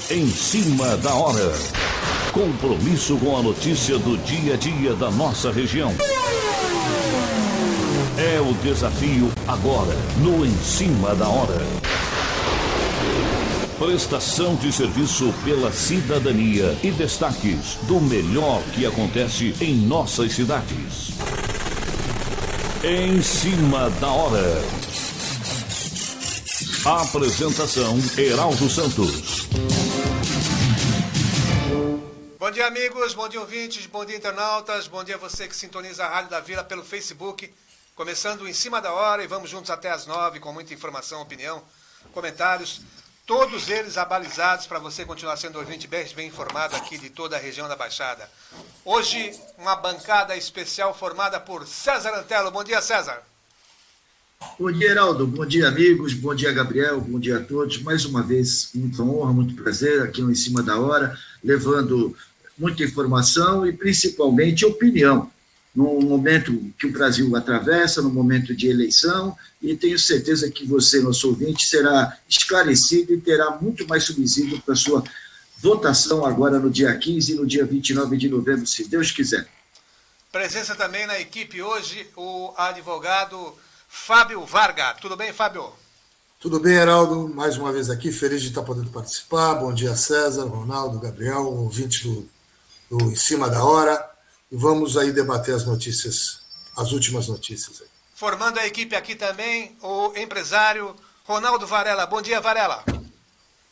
Em cima da hora. Compromisso com a notícia do dia a dia da nossa região. É o desafio agora, no Em Cima da Hora. Prestação de serviço pela cidadania e destaques do melhor que acontece em nossas cidades. Em Cima da Hora. Apresentação: Heraldo Santos. Bom dia, amigos, bom dia, ouvintes, bom dia, internautas, bom dia você que sintoniza a Rádio da Vila pelo Facebook. Começando Em Cima da Hora e vamos juntos até às 9 com muita informação, opinião, comentários, todos eles abalizados para você continuar sendo ouvinte bem informado aqui de toda a região da Baixada. Hoje, uma bancada especial formada por César Antelo. Bom dia, César. Bom dia, Heraldo. Bom dia, amigos. Bom dia, Gabriel. Bom dia a todos. Mais uma vez, muita honra, muito prazer aqui no Em Cima da Hora, levando muita informação e principalmente opinião, num momento que o Brasil atravessa, num momento de eleição, e tenho certeza que você, nosso ouvinte, será esclarecido e terá muito mais subsídio para a sua votação agora no dia 15 e no dia 29 de novembro, se Deus quiser. Presença também na equipe hoje, o advogado Fábio Varga. Tudo bem, Fábio? Tudo bem, Heraldo? Mais uma vez aqui, feliz de estar podendo participar. Bom dia, César, Ronaldo, Gabriel, ouvinte do Em Cima da Hora. E vamos aí debater as notícias, as últimas notícias aí. Formando a equipe aqui também, o empresário Ronaldo Varela. Bom dia, Varela.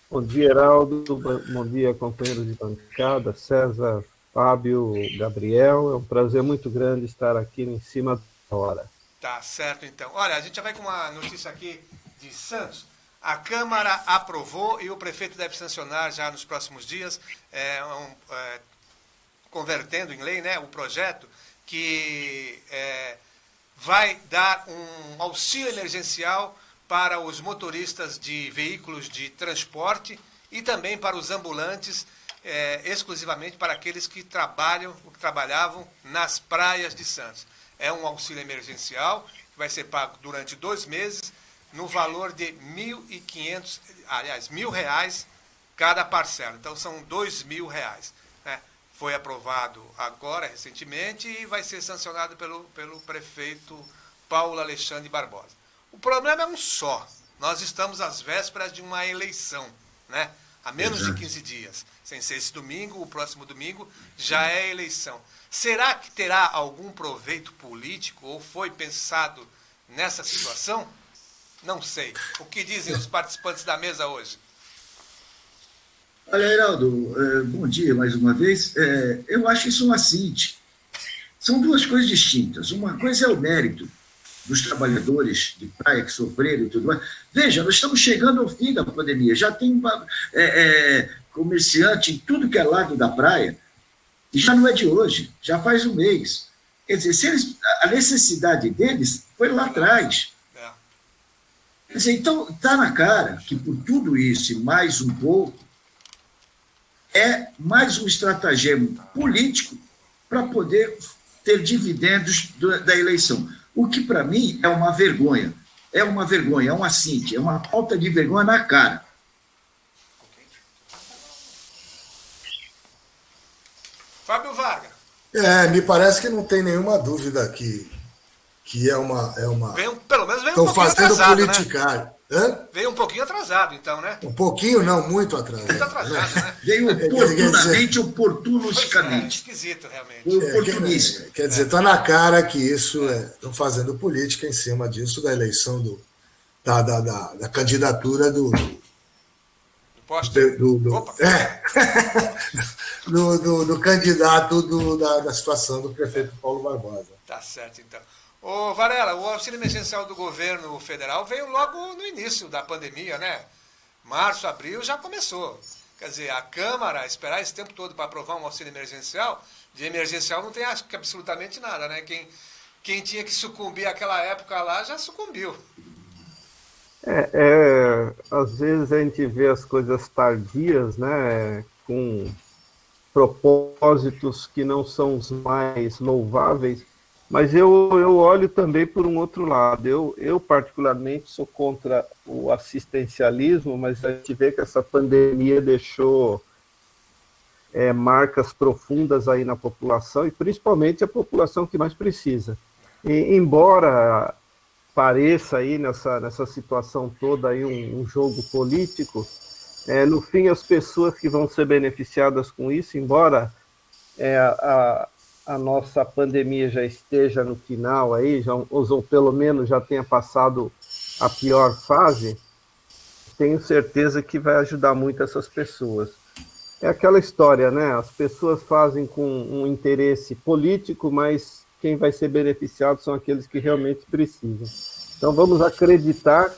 Bom dia, Heraldo. Bom dia, companheiros de bancada, César, Fábio, Gabriel. É um prazer muito grande estar aqui Em Cima da Hora. Tá certo, então. Olha, a gente já vai com uma notícia aqui de Santos. A Câmara aprovou e o prefeito deve sancionar já nos próximos dias, convertendo em lei, né, o projeto que vai dar um auxílio emergencial para os motoristas de veículos de transporte e também para os ambulantes, exclusivamente para aqueles que trabalhavam nas praias de Santos. É um auxílio emergencial que vai ser pago durante 2 meses, no valor de R$1.500 cada parcela. Então, são R$2.000, né? Foi aprovado agora, recentemente, e vai ser sancionado pelo prefeito Paulo Alexandre Barbosa. O problema é um só. Nós estamos às vésperas de uma eleição, né? Há menos de 15 dias. Sem ser esse domingo, o próximo domingo já é eleição. Será que terá algum proveito político ou foi pensado nessa situação? Não sei. O que dizem os participantes da mesa hoje? Olha, Heraldo, bom dia mais uma vez. Eu acho isso um assinte. São duas coisas distintas. Uma coisa é o mérito dos trabalhadores de praia que sofreram e tudo mais. Veja, nós estamos chegando ao fim da pandemia. Já tem comerciante em tudo que é lado da praia. E já não é de hoje, já faz um mês. Quer dizer, a necessidade deles foi lá atrás. Quer dizer, então, está na cara que por tudo isso e mais um pouco, é mais um estratagema político para poder ter dividendos da eleição. O que, para mim, é uma vergonha. É uma vergonha, é um assinte, é uma falta de vergonha na cara. Fábio Varga. Me parece que não tem nenhuma dúvida que é uma... Pelo menos veio Estão um pouquinho fazendo atrasado, politicagem. né? Hã? Veio um pouquinho atrasado, então, né? Um pouquinho, não, muito atrasado. Muito atrasado, né? Veio oportunamente, oportunisticamente. Esquisito, realmente. Foi oportunista. Quer dizer, está na cara que isso estão fazendo política em cima disso, da eleição da candidatura do candidato da situação do prefeito Paulo Barbosa. Tá certo, então. Ô, Varela, o auxílio emergencial do governo federal veio logo no início da pandemia, né? Março, abril já começou. Quer dizer, a Câmara esperar esse tempo todo para aprovar um auxílio emergencial, de emergencial não tem absolutamente nada, né? Quem tinha que sucumbir àquela época lá já sucumbiu. Às vezes a gente vê as coisas tardias, né? Com propósitos que não são os mais louváveis, Mas eu olho também por um outro lado. Eu particularmente sou contra o assistencialismo, mas a gente vê que essa pandemia deixou marcas profundas aí na população, e principalmente a população que mais precisa. E, embora pareça aí nessa situação toda aí um jogo político, no fim as pessoas que vão ser beneficiadas com isso, embora a nossa pandemia já esteja no final aí, ou pelo menos já tenha passado a pior fase, tenho certeza que vai ajudar muito essas pessoas. É aquela história, né? As pessoas fazem com um interesse político, mas quem vai ser beneficiado são aqueles que realmente precisam. Então vamos acreditar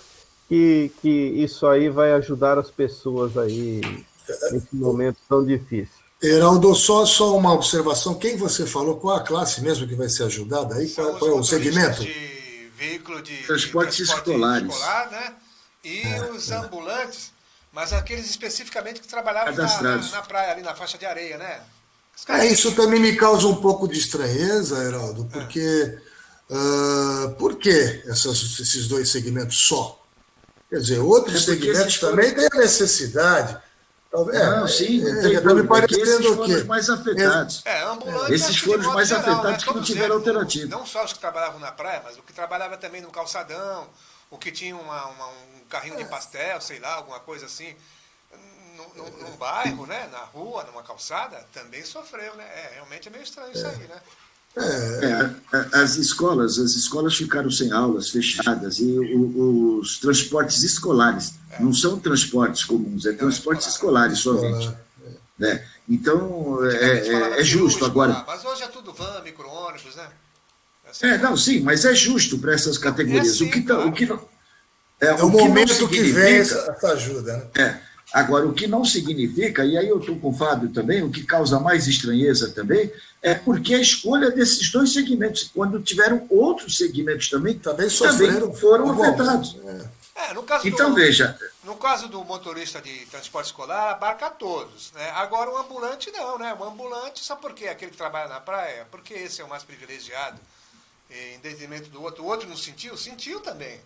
que isso aí vai ajudar as pessoas aí nesse momento tão difícil. Heraldo, só uma observação. Quem você falou? Qual a classe mesmo que vai ser ajudada aí? Qual é o segmento? De veículo de transporte escolar, né? E os ambulantes, mas aqueles especificamente que trabalhavam na praia, ali na faixa de areia, né? Isso também me causa um pouco de estranheza, Heraldo, porque por que esses dois segmentos só? Quer dizer, outros segmentos também têm a necessidade. Sim, não tem dúvida, me parecendo esses foram os mais afetados. Esses foram os mais afetados que não todos tiveram eles, alternativa. Não só os que trabalhavam na praia, mas o que trabalhava também no calçadão, o que tinha um carrinho de pastel, sei lá, alguma coisa assim, num bairro, né, na rua, numa calçada, também sofreu, né? Realmente é meio estranho isso aí, né? As escolas ficaram sem aulas, fechadas, e os transportes escolares, não são transportes comuns, transportes escolares somente. Né? Então, é justo agora. Mas hoje é tudo van, micro-ônibus, né? Sim, mas é justo para essas categorias. É o momento que vem essa ajuda, né? Agora, o que não significa, e aí eu estou com o Fábio também, o que causa mais estranheza também, é porque a escolha desses dois segmentos, quando tiveram outros segmentos também foram afetados. Veja. No caso do motorista de transporte escolar, abarca todos, né? Agora o ambulante não, né? O ambulante, sabe por quê? Aquele que trabalha na praia, porque esse é o mais privilegiado, em detrimento do outro. O outro não sentiu? Sentiu também.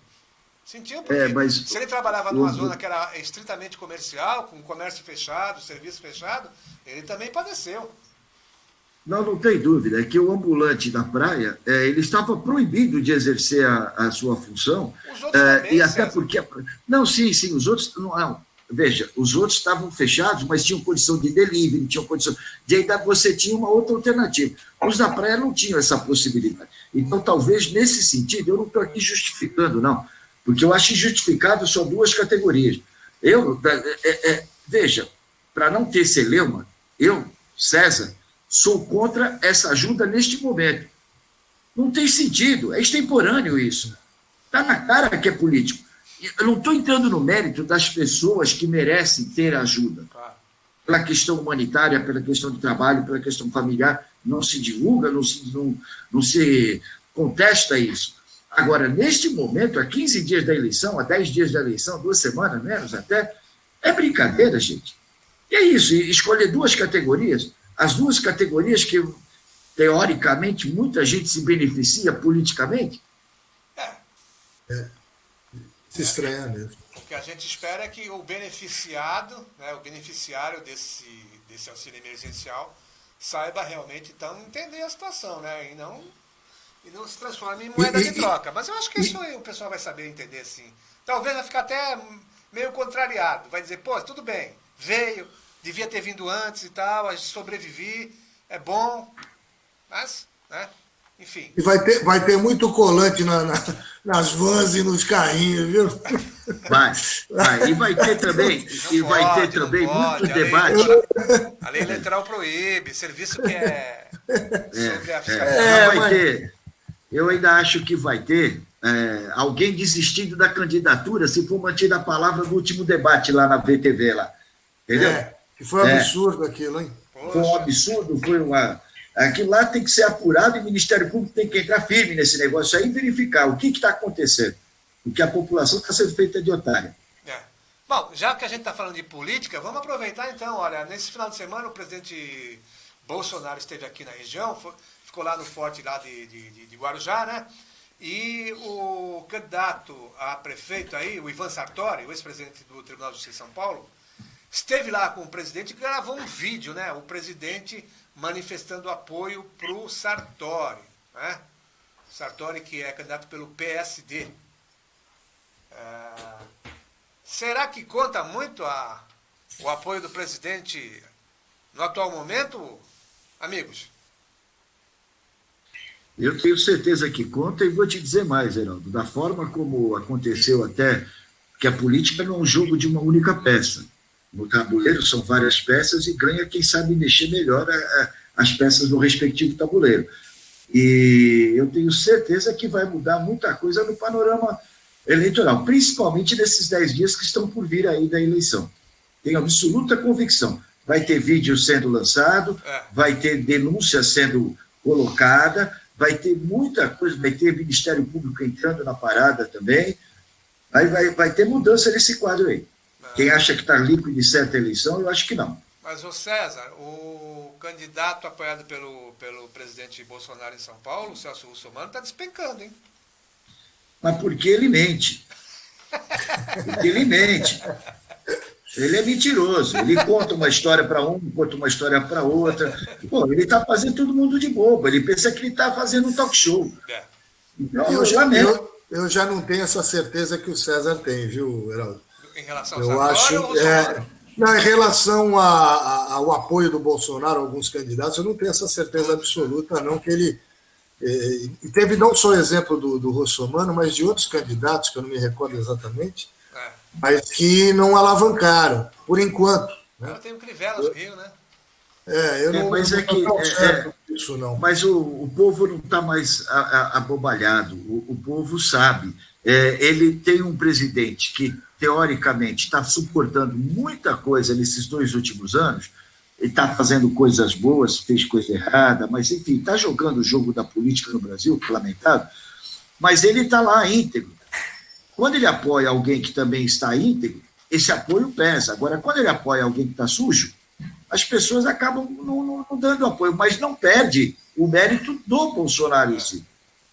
Sentiu, porque se ele trabalhava numa zona que era estritamente comercial, com comércio fechado, serviço fechado, ele também padeceu. Não tem dúvida, é que o ambulante da praia, ele estava proibido de exercer a sua função. Os outros também, e até porque... Não, sim, os outros... Não, veja, os outros estavam fechados, mas tinham condição de delivery, tinham condição... De aí você tinha uma outra alternativa. Os da praia não tinham essa possibilidade. Então, talvez, nesse sentido, eu não estou aqui justificando, não, porque eu acho injustificado só duas categorias. Veja, para não ter celeuma, eu, César, sou contra essa ajuda neste momento. Não tem sentido, é extemporâneo isso. Está na cara que é político. Eu não estou entrando no mérito das pessoas que merecem ter ajuda. Pela questão humanitária, pela questão do trabalho, pela questão familiar, não se divulga, não se contesta isso. Agora, neste momento, a 15 dias da eleição, a 10 dias da eleição, 2 semanas menos até, é brincadeira, gente. E é isso, escolher duas categorias, as duas categorias que, teoricamente, muita gente se beneficia politicamente. Se estranha mesmo. O que a gente espera é que o beneficiado, né, o beneficiário desse auxílio emergencial, saiba realmente, então, entender a situação, né, e não se transforme em moeda de troca. Mas eu acho que isso aí o pessoal vai saber entender, sim. Talvez vai ficar até meio contrariado. Vai dizer, tudo bem, veio, devia ter vindo antes e tal, a gente sobrevivi, é bom, mas, né, enfim. E vai ter muito colante nas vans e nos carrinhos, viu? Vai. E vai ter também, muito debate. A lei eleitoral proíbe, serviço que é sobre a fiscalização. Vai ter. Eu ainda acho que vai ter alguém desistindo da candidatura se for mantida a palavra do último debate lá na VTV, lá. Entendeu? Que foi um absurdo aquilo, hein? Foi um absurdo, aquilo lá tem que ser apurado e o Ministério Público tem que entrar firme nesse negócio aí e verificar o que está acontecendo. Porque a população está sendo feita de otária. Bom, já que a gente está falando de política, vamos aproveitar então. Olha, nesse final de semana o presidente Bolsonaro esteve aqui na região, ficou lá no forte lá de Guarujá, né? E o candidato a prefeito aí, o Ivan Sartori, o ex-presidente do Tribunal de Justiça de São Paulo, esteve lá com o presidente e gravou um vídeo, né? O presidente manifestando apoio para o Sartori, né? Sartori, que é candidato pelo PSD. Será que conta muito o apoio do presidente no atual momento, amigos? Eu tenho certeza que conta, e vou te dizer mais, Heraldo, da forma como aconteceu até, que a política não é um jogo de uma única peça. No tabuleiro são várias peças e ganha quem sabe mexer melhor as peças no respectivo tabuleiro. E eu tenho certeza que vai mudar muita coisa no panorama eleitoral, principalmente nesses 10 dias que estão por vir aí da eleição. Tenho absoluta convicção. Vai ter vídeo sendo lançado, vai ter denúncia sendo colocada, vai ter muita coisa, vai ter Ministério Público entrando na parada também, vai ter mudança nesse quadro aí. Quem acha que está líquido e certa a eleição, eu acho que não. Mas, ô César, o candidato apoiado pelo presidente Bolsonaro em São Paulo, o Celso Russomano, está despencando, hein? Mas porque ele mente. Porque ele mente. Ele é mentiroso. Ele conta uma história para um, conta uma história para outra. Pô, ele está fazendo todo mundo de bobo. Ele pensa que ele está fazendo um talk show. Então, eu já não tenho essa certeza que o César tem, viu, Heraldo? Em relação ao Sartori, em relação ao apoio do Bolsonaro a alguns candidatos, eu não tenho essa certeza absoluta, não, que ele... E teve não só o exemplo do Russomano, mas de outros candidatos, que eu não me recordo exatamente, mas que não alavancaram, por enquanto. Né? Tem o Crivella no Rio, né? Eu não certo isso, não. Mas o povo não está mais abobalhado, o povo sabe. Ele tem um presidente que, teoricamente, está suportando muita coisa nesses 2 últimos anos. Ele está fazendo coisas boas, fez coisa errada, mas, enfim, está jogando o jogo da política no Brasil, lamentável, mas ele está lá íntegro. Quando ele apoia alguém que também está íntegro, esse apoio pesa. Agora, quando ele apoia alguém que está sujo, as pessoas acabam não dando apoio, mas não perde o mérito do Bolsonaro em si,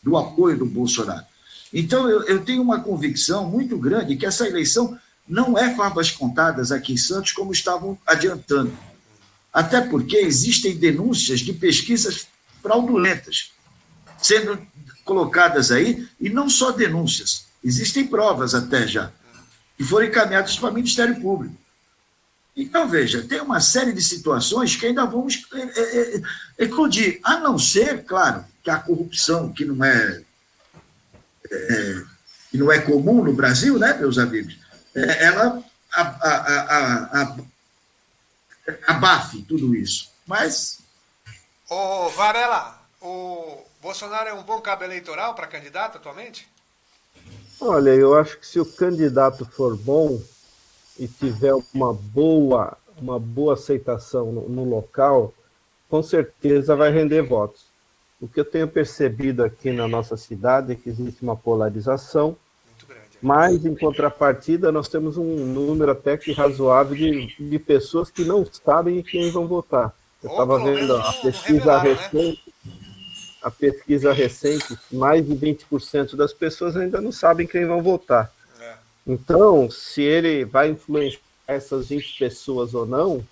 do apoio do Bolsonaro. Então, eu tenho uma convicção muito grande que essa eleição não é favas contadas aqui em Santos, como estavam adiantando. Até porque existem denúncias de pesquisas fraudulentas sendo colocadas aí, e não só denúncias, existem provas até já, que foram encaminhadas para o Ministério Público. Então, veja, tem uma série de situações que ainda vamos eclodir, a não ser, claro, que a corrupção, que não é comum no Brasil, né, meus amigos, ela abafe tudo isso. Mas... Ô, Varela, o Bolsonaro é um bom cabo eleitoral para candidato atualmente? Olha, eu acho que se o candidato for bom e tiver uma boa aceitação no local, com certeza vai render votos. O que eu tenho percebido aqui na nossa cidade é que existe uma polarização, mas, em contrapartida, nós temos um número até que razoável de pessoas que não sabem em quem vão votar. Eu estava vendo a pesquisa recente, mais de 20% das pessoas ainda não sabem quem vão votar. Então, se ele vai influenciar essas 20 pessoas ou não,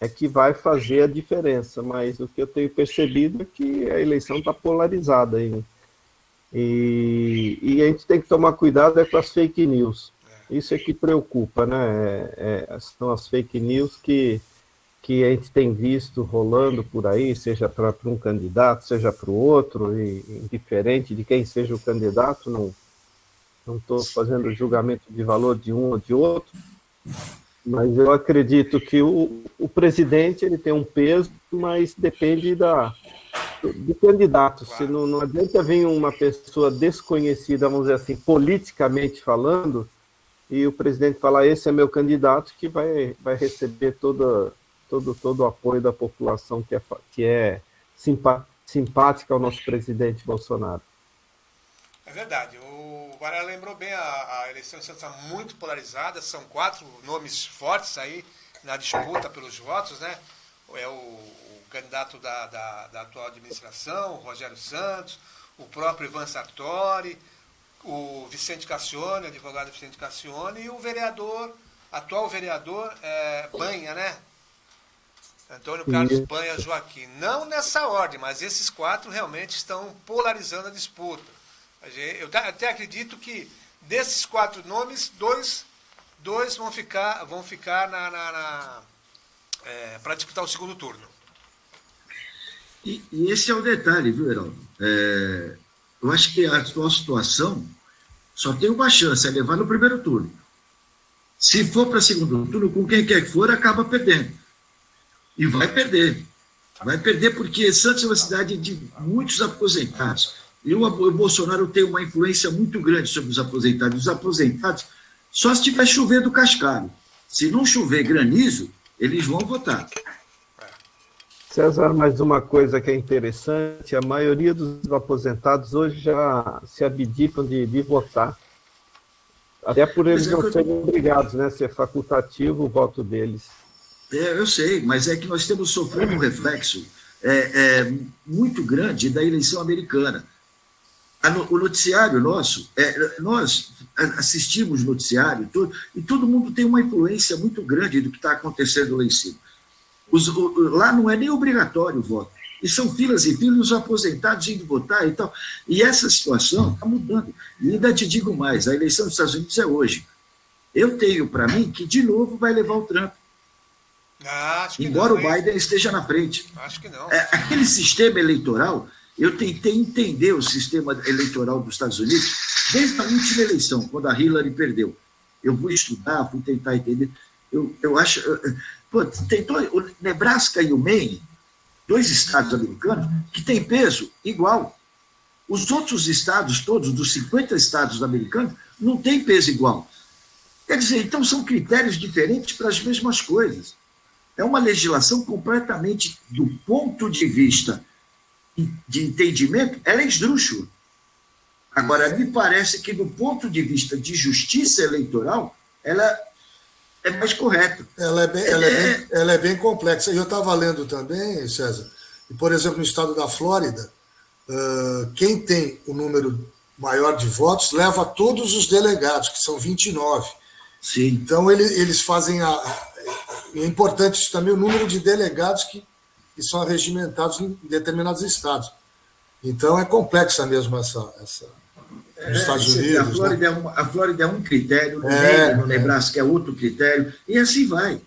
é que vai fazer a diferença. Mas o que eu tenho percebido é que a eleição está polarizada ainda. E a gente tem que tomar cuidado com as fake news. Isso é que preocupa, né? São as fake news que a gente tem visto rolando por aí, seja para um candidato, seja para o outro, e indiferente de quem seja o candidato, não estou fazendo julgamento de valor de um ou de outro, mas eu acredito que o presidente ele tem um peso, mas depende do candidato. Se não adianta vir uma pessoa desconhecida, vamos dizer assim, politicamente falando, e o presidente falar, esse é meu candidato, que vai receber todo o apoio da população que é simpática ao nosso presidente Bolsonaro. É verdade. O Varela lembrou bem, a eleição em Santos está muito polarizada, são 4 nomes fortes aí na disputa pelos votos, né? é o candidato da atual administração, o Rogério Santos, o próprio Ivan Sartori, o Vicente Cassione, advogado Vicente Cassione, e o atual vereador Banha, né? Antônio Carlos Banha Joaquim. Não nessa ordem, mas esses 4 realmente estão polarizando a disputa. Eu até acredito que desses 4 nomes, dois vão ficar para disputar o segundo turno. E esse é o detalhe, viu, Heraldo? Eu acho que a atual situação só tem uma chance, é levar no primeiro turno. Se for para segundo turno, com quem quer que for, acaba perdendo. E vai perder. Vai perder porque Santos é uma cidade de muitos aposentados. E o Bolsonaro tem uma influência muito grande sobre os aposentados. Os aposentados, só se estiver chovendo cascalho. Se não chover granizo, eles vão votar. César, mais uma coisa que é interessante, a maioria dos aposentados hoje já se abdicam de votar. Até por eles não serem obrigados, né? Ser facultativo o voto deles. Eu sei, mas é que nós temos sofrido um reflexo muito grande da eleição americana. O noticiário nosso, nós assistimos o noticiário e todo mundo tem uma influência muito grande do que está acontecendo lá em cima. Lá não é nem obrigatório o voto. E são filas e filas, os aposentados indo votar e tal. E essa situação está mudando. E ainda te digo mais, a eleição dos Estados Unidos é hoje. Eu tenho para mim que, de novo, vai levar o Trump. Embora o Biden esteja na frente. Acho que não. Aquele sistema eleitoral, eu tentei entender o sistema eleitoral dos Estados Unidos desde a última eleição, quando a Hillary perdeu. Eu fui estudar, fui tentar entender. Eu acho... tem o Nebraska e o Maine, 2 estados americanos, que têm peso igual. Os outros estados todos, dos 50 estados americanos, não têm peso igual. Quer dizer, então são critérios diferentes para as mesmas coisas. É uma legislação completamente, do ponto de vista de entendimento, ela é esdrúxula. Agora, me parece que, do ponto de vista de justiça eleitoral, ela é mais correta. Ela é bem complexa. E eu estava lendo também, César, e, por exemplo, no estado da Flórida, quem tem o número maior de votos leva todos os delegados, que são 29. Sim. Então, eles fazem é importante isso também, o número de delegados que são regimentados em determinados estados. Então, é complexa mesmo essa nos Estados Unidos. A Flórida é um critério, no Nebraska é outro critério, e assim vai.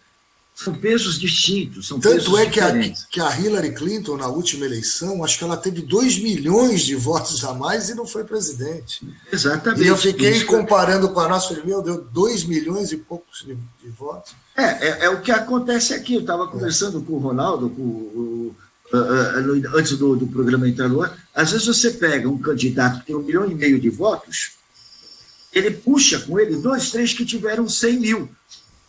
São pesos distintos, são pesos diferentes. Que a Hillary Clinton, na última eleição, acho que ela teve 2 milhões de votos a mais e não foi presidente. Exatamente. E eu fiquei comparando com a nossa, falei, meu Deus, 2 milhões e poucos de votos. É o que acontece aqui. Eu estava conversando com o Ronaldo, antes do programa entrar no ar. Às vezes você pega um candidato que tem 1,5 milhão de votos, ele puxa com ele 2, 3 que tiveram 100 mil.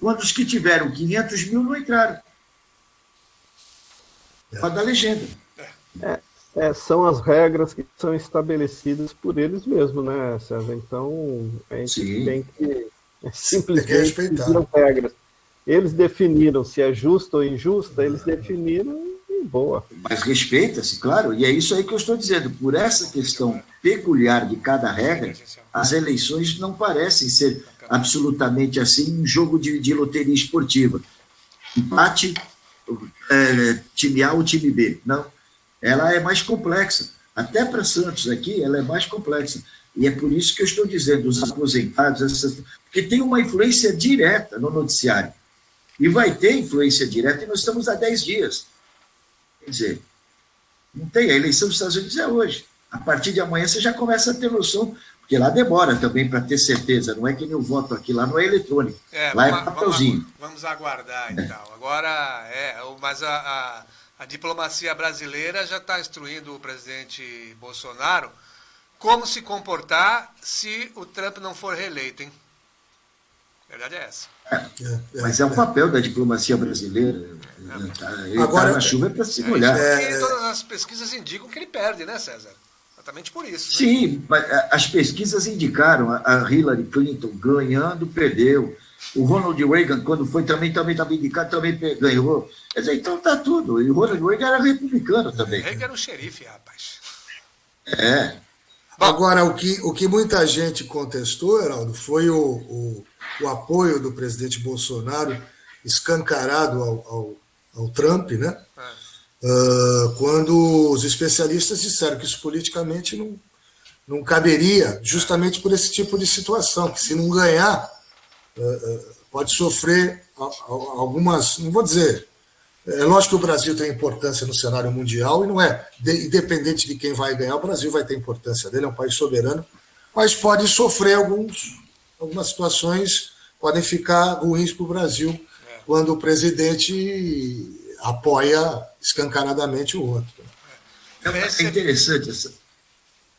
Quando os que tiveram 500 mil não entraram. Pode dar legenda. São as regras que são estabelecidas por eles mesmos, né, César? Então, a gente tem que simplesmente respeitar as regras. Eles definiram se é justa ou injusta, eles definiram e boa. Mas respeita-se, claro, e é isso aí que eu estou dizendo. Por essa questão peculiar de cada regra, as eleições não parecem ser absolutamente assim um jogo de loteria esportiva. Empate, time A ou time B. Não. Ela é mais complexa. Até para Santos aqui, ela é mais complexa. E é por isso que eu estou dizendo, os aposentados, porque tem uma influência direta no noticiário. E vai ter influência direta, e nós estamos há 10 dias. Quer dizer, não tem. A eleição dos Estados Unidos é hoje. A partir de amanhã você já começa a ter noção, porque lá demora também para ter certeza. Não é que nem o voto aqui, lá não é eletrônico. Lá é papelzinho. Vamos aguardar e tal. Agora, mas a diplomacia brasileira já está instruindo o presidente Bolsonaro como se comportar se o Trump não for reeleito, hein? A verdade é essa. Mas é o papel da diplomacia brasileira. Ele agora, na chuva é para se molhar. Todas as pesquisas indicam que ele perde, né, César? Exatamente por isso. Sim, mas as pesquisas indicaram a Hillary Clinton ganhando, perdeu. O Ronald Reagan, quando foi, também estava indicado, também ganhou. Quer dizer, então tá tudo. E o Ronald Reagan era republicano também. Reagan era um xerife, rapaz. É. Agora, o que muita gente contestou, Heraldo, foi o apoio do presidente Bolsonaro escancarado ao Trump, né? Quando os especialistas disseram que isso politicamente não caberia, justamente por esse tipo de situação, que se não ganhar, pode sofrer algumas, não vou dizer, é lógico que o Brasil tem importância no cenário mundial e não é, independente de quem vai ganhar, o Brasil vai ter importância dele, é um país soberano, mas pode sofrer algumas situações, podem ficar ruins para o Brasil quando o presidente apoia escancaradamente o outro. É interessante essa...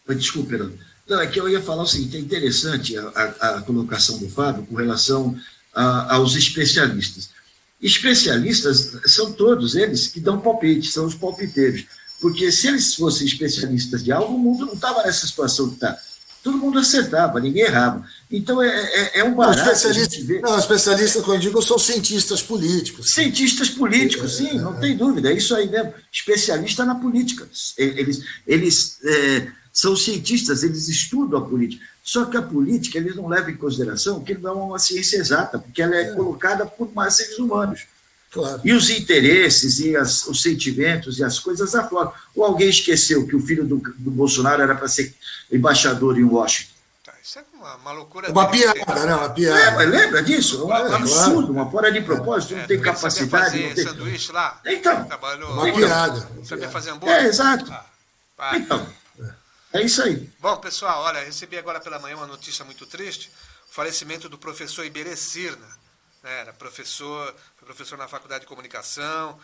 Desculpe, Heraldo. Não, é que eu ia falar o seguinte, é interessante a colocação do Fábio com relação aos especialistas. Especialistas são todos eles que dão palpite, são os palpiteiros. Porque se eles fossem especialistas de algo, o mundo não estava nessa situação que está. Todo mundo acertava, ninguém errava. Então é um barato. Especialistas, como eu digo, são cientistas políticos. Cientistas políticos, sim, não tem dúvida, é isso aí mesmo. Especialista na política. Eles são cientistas, eles estudam a política. Só que a política, eles não levam em consideração que não é uma ciência exata, porque ela é colocada por mais seres humanos. Claro. E os interesses, e os sentimentos, e as coisas afloram. Ou alguém esqueceu que o filho do Bolsonaro era para ser embaixador em Washington? Isso é uma loucura. Uma piada, né? Uma piada. Lembra disso? É um absurdo, uma fora de propósito, não tem capacidade. Sabia fazer não tem... sanduíche lá? Então, uma piada. Sabia fazer hambúrguer? Exato. Então, é isso aí. Bom, pessoal, olha, recebi agora pela manhã uma notícia muito triste, o falecimento do professor Iberê Cirna, né? Era foi professor na Faculdade de Comunicação,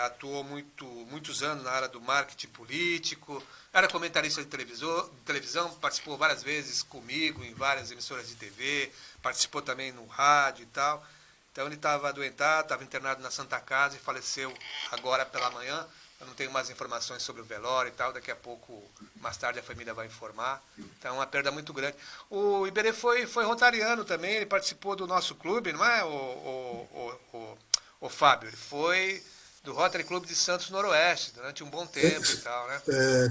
atuou muitos anos na área do marketing político, era comentarista de televisão, participou várias vezes comigo em várias emissoras de TV, participou também no rádio e tal. Então ele estava adoentado, estava internado na Santa Casa e faleceu agora pela manhã. Eu não tenho mais informações sobre o velório e tal, daqui a pouco, mais tarde, a família vai informar. Então, é uma perda muito grande. O Iberê foi rotariano também, ele participou do nosso clube, não é, o Fábio? Ele foi do Rotary Clube de Santos Noroeste durante um bom tempo e tal, né?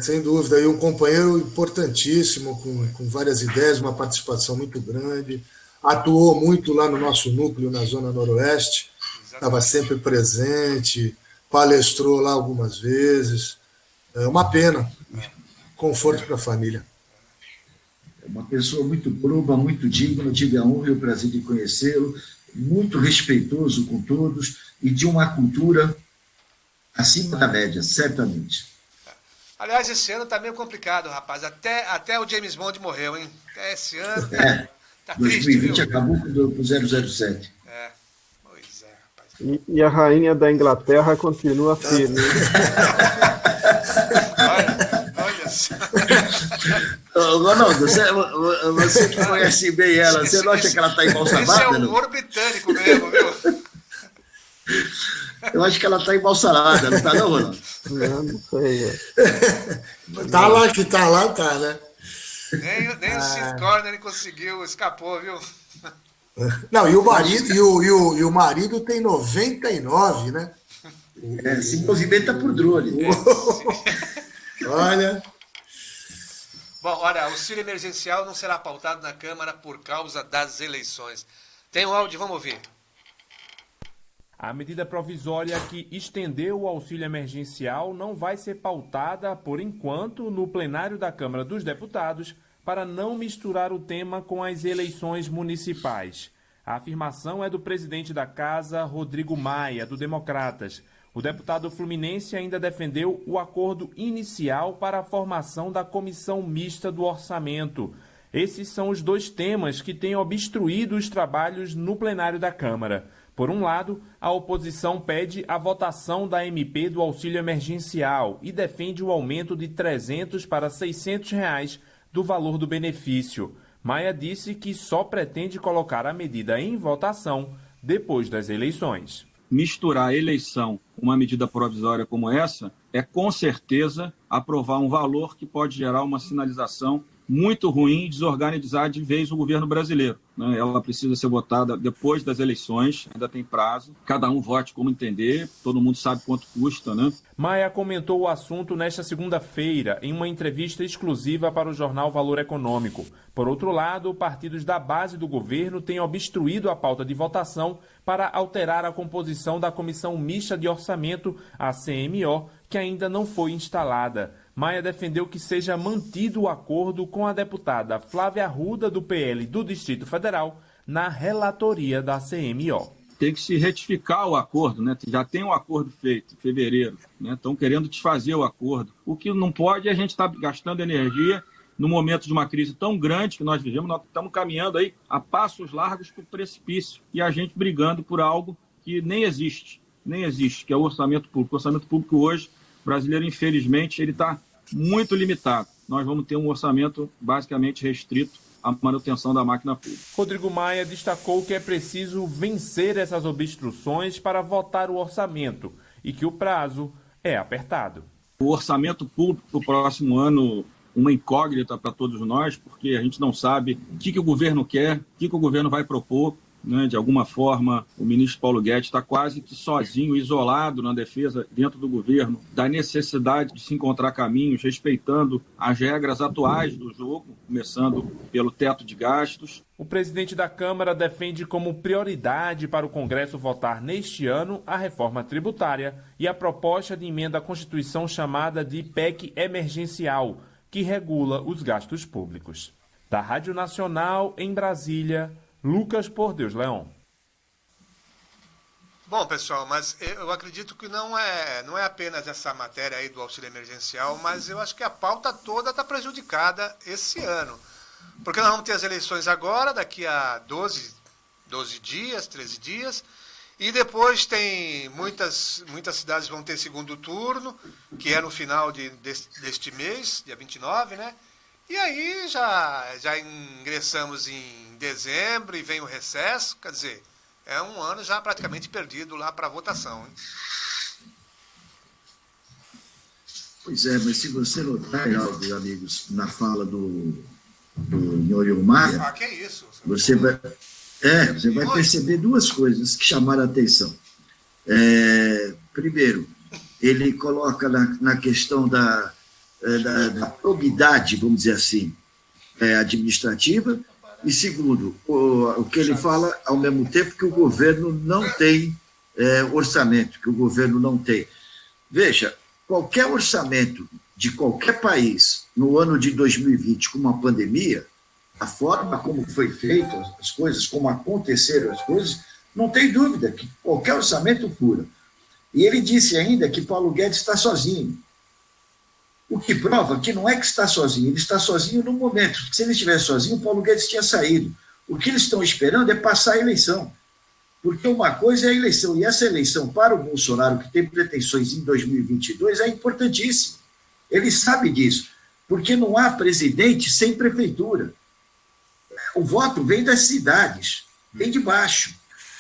Sem dúvida, e um companheiro importantíssimo, com várias ideias, uma participação muito grande, atuou muito lá no nosso núcleo, na Zona Noroeste, estava sempre presente, palestrou lá algumas vezes. É uma pena. Conforto para a família. É uma pessoa muito proba, muito digna, tive a honra e o prazer de conhecê-lo, muito respeitoso com todos e de uma cultura acima da média, certamente. Aliás, esse ano está meio complicado, rapaz. Até o James Bond morreu, hein? Até esse ano tá triste, 2020 viu? acabou com o 007. Pois é, rapaz. E a rainha da Inglaterra continua firme. Olha só. Ronaldo, você que conhece bem ela, você não acha que ela está embalsamada? Isso é um humor britânico mesmo, viu? Eu acho que ela está embalsamada, não está não, Ronaldo? Não sei. Tá lá que tá lá, tá, né? Nem o Sid Corner conseguiu, escapou, viu? Não, e o marido tem 99, né? Se movimenta por drone. Olha. Bom, olha, o auxílio emergencial não será pautado na Câmara por causa das eleições. Tem um áudio, vamos ouvir. A medida provisória que estendeu o auxílio emergencial não vai ser pautada, por enquanto, no plenário da Câmara dos Deputados, para não misturar o tema com as eleições municipais. A afirmação é do presidente da Casa, Rodrigo Maia, do Democratas. O deputado fluminense ainda defendeu o acordo inicial para a formação da comissão mista do orçamento. Esses são os dois temas que têm obstruído os trabalhos no plenário da Câmara. Por um lado, a oposição pede a votação da MP do auxílio emergencial e defende o aumento de R$ 300 para R$ 600 reais do valor do benefício. Maia disse que só pretende colocar a medida em votação depois das eleições. Misturar a eleição com uma medida provisória como essa é, com certeza, aprovar um valor que pode gerar uma sinalização muito ruim e desorganizar de vez o governo brasileiro, né? Ela precisa ser votada depois das eleições, ainda tem prazo. Cada um vote como entender, todo mundo sabe quanto custa, né? Maia comentou o assunto nesta segunda-feira, em uma entrevista exclusiva para o jornal Valor Econômico. Por outro lado, partidos da base do governo têm obstruído a pauta de votação para alterar a composição da Comissão Mista de Orçamento, a CMO, que ainda não foi instalada. Maia defendeu que seja mantido o acordo com a deputada Flávia Arruda, do PL do Distrito Federal, na relatoria da CMO. Tem que se retificar o acordo, né? Já tem um acordo feito em fevereiro, né? Estão querendo desfazer o acordo. O que não pode é a gente estar gastando energia no momento de uma crise tão grande que nós vivemos. Nós estamos caminhando aí a passos largos para o precipício e a gente brigando por algo que nem existe, que é o orçamento público. O orçamento público hoje, brasileiro, infelizmente, ele está muito limitado. Nós vamos ter um orçamento basicamente restrito à manutenção da máquina pública. Rodrigo Maia destacou que é preciso vencer essas obstruções para votar o orçamento e que o prazo é apertado. O orçamento público para o próximo ano, uma incógnita para todos nós, porque a gente não sabe o que o governo quer, o que o governo vai propor. Né? De alguma forma, o ministro Paulo Guedes está quase que sozinho, isolado na defesa dentro do governo, da necessidade de se encontrar caminhos, respeitando as regras atuais do jogo, começando pelo teto de gastos. O presidente da Câmara defende como prioridade para o Congresso votar neste ano a reforma tributária e a proposta de emenda à Constituição chamada de PEC emergencial, que regula os gastos públicos. Da Rádio Nacional, em Brasília, Lucas Por Deus Leão. Bom, pessoal, mas eu acredito que não é apenas essa matéria aí do auxílio emergencial, mas eu acho que a pauta toda está prejudicada esse ano. Porque nós vamos ter as eleições agora, daqui a 12 dias, 13 dias, e depois tem muitas cidades vão ter segundo turno, que é no final deste mês, dia 29, né? E aí já ingressamos em dezembro e vem o recesso, quer dizer, é um ano já praticamente perdido lá para a votação. Hein? Pois é, mas se você notar, meus amigos, na fala do Nhonho Maia, que é isso? Você vai perceber duas coisas que chamaram a atenção. Primeiro, ele coloca na questão da probidade, vamos dizer assim, administrativa, e segundo, o que ele fala ao mesmo tempo que o governo não tem orçamento, que o governo não tem. Veja, qualquer orçamento de qualquer país no ano de 2020 com uma pandemia, a forma como foi feita as coisas, como aconteceram as coisas, não tem dúvida que qualquer orçamento fura. E ele disse ainda que Paulo Guedes está sozinho. O que prova que não é que está sozinho, ele está sozinho no momento. Se ele estivesse sozinho, o Paulo Guedes tinha saído. O que eles estão esperando é passar a eleição. Porque uma coisa é a eleição, e essa eleição para o Bolsonaro, que tem pretensões em 2022, é importantíssima. Ele sabe disso, porque não há presidente sem prefeitura. O voto vem das cidades, vem de baixo.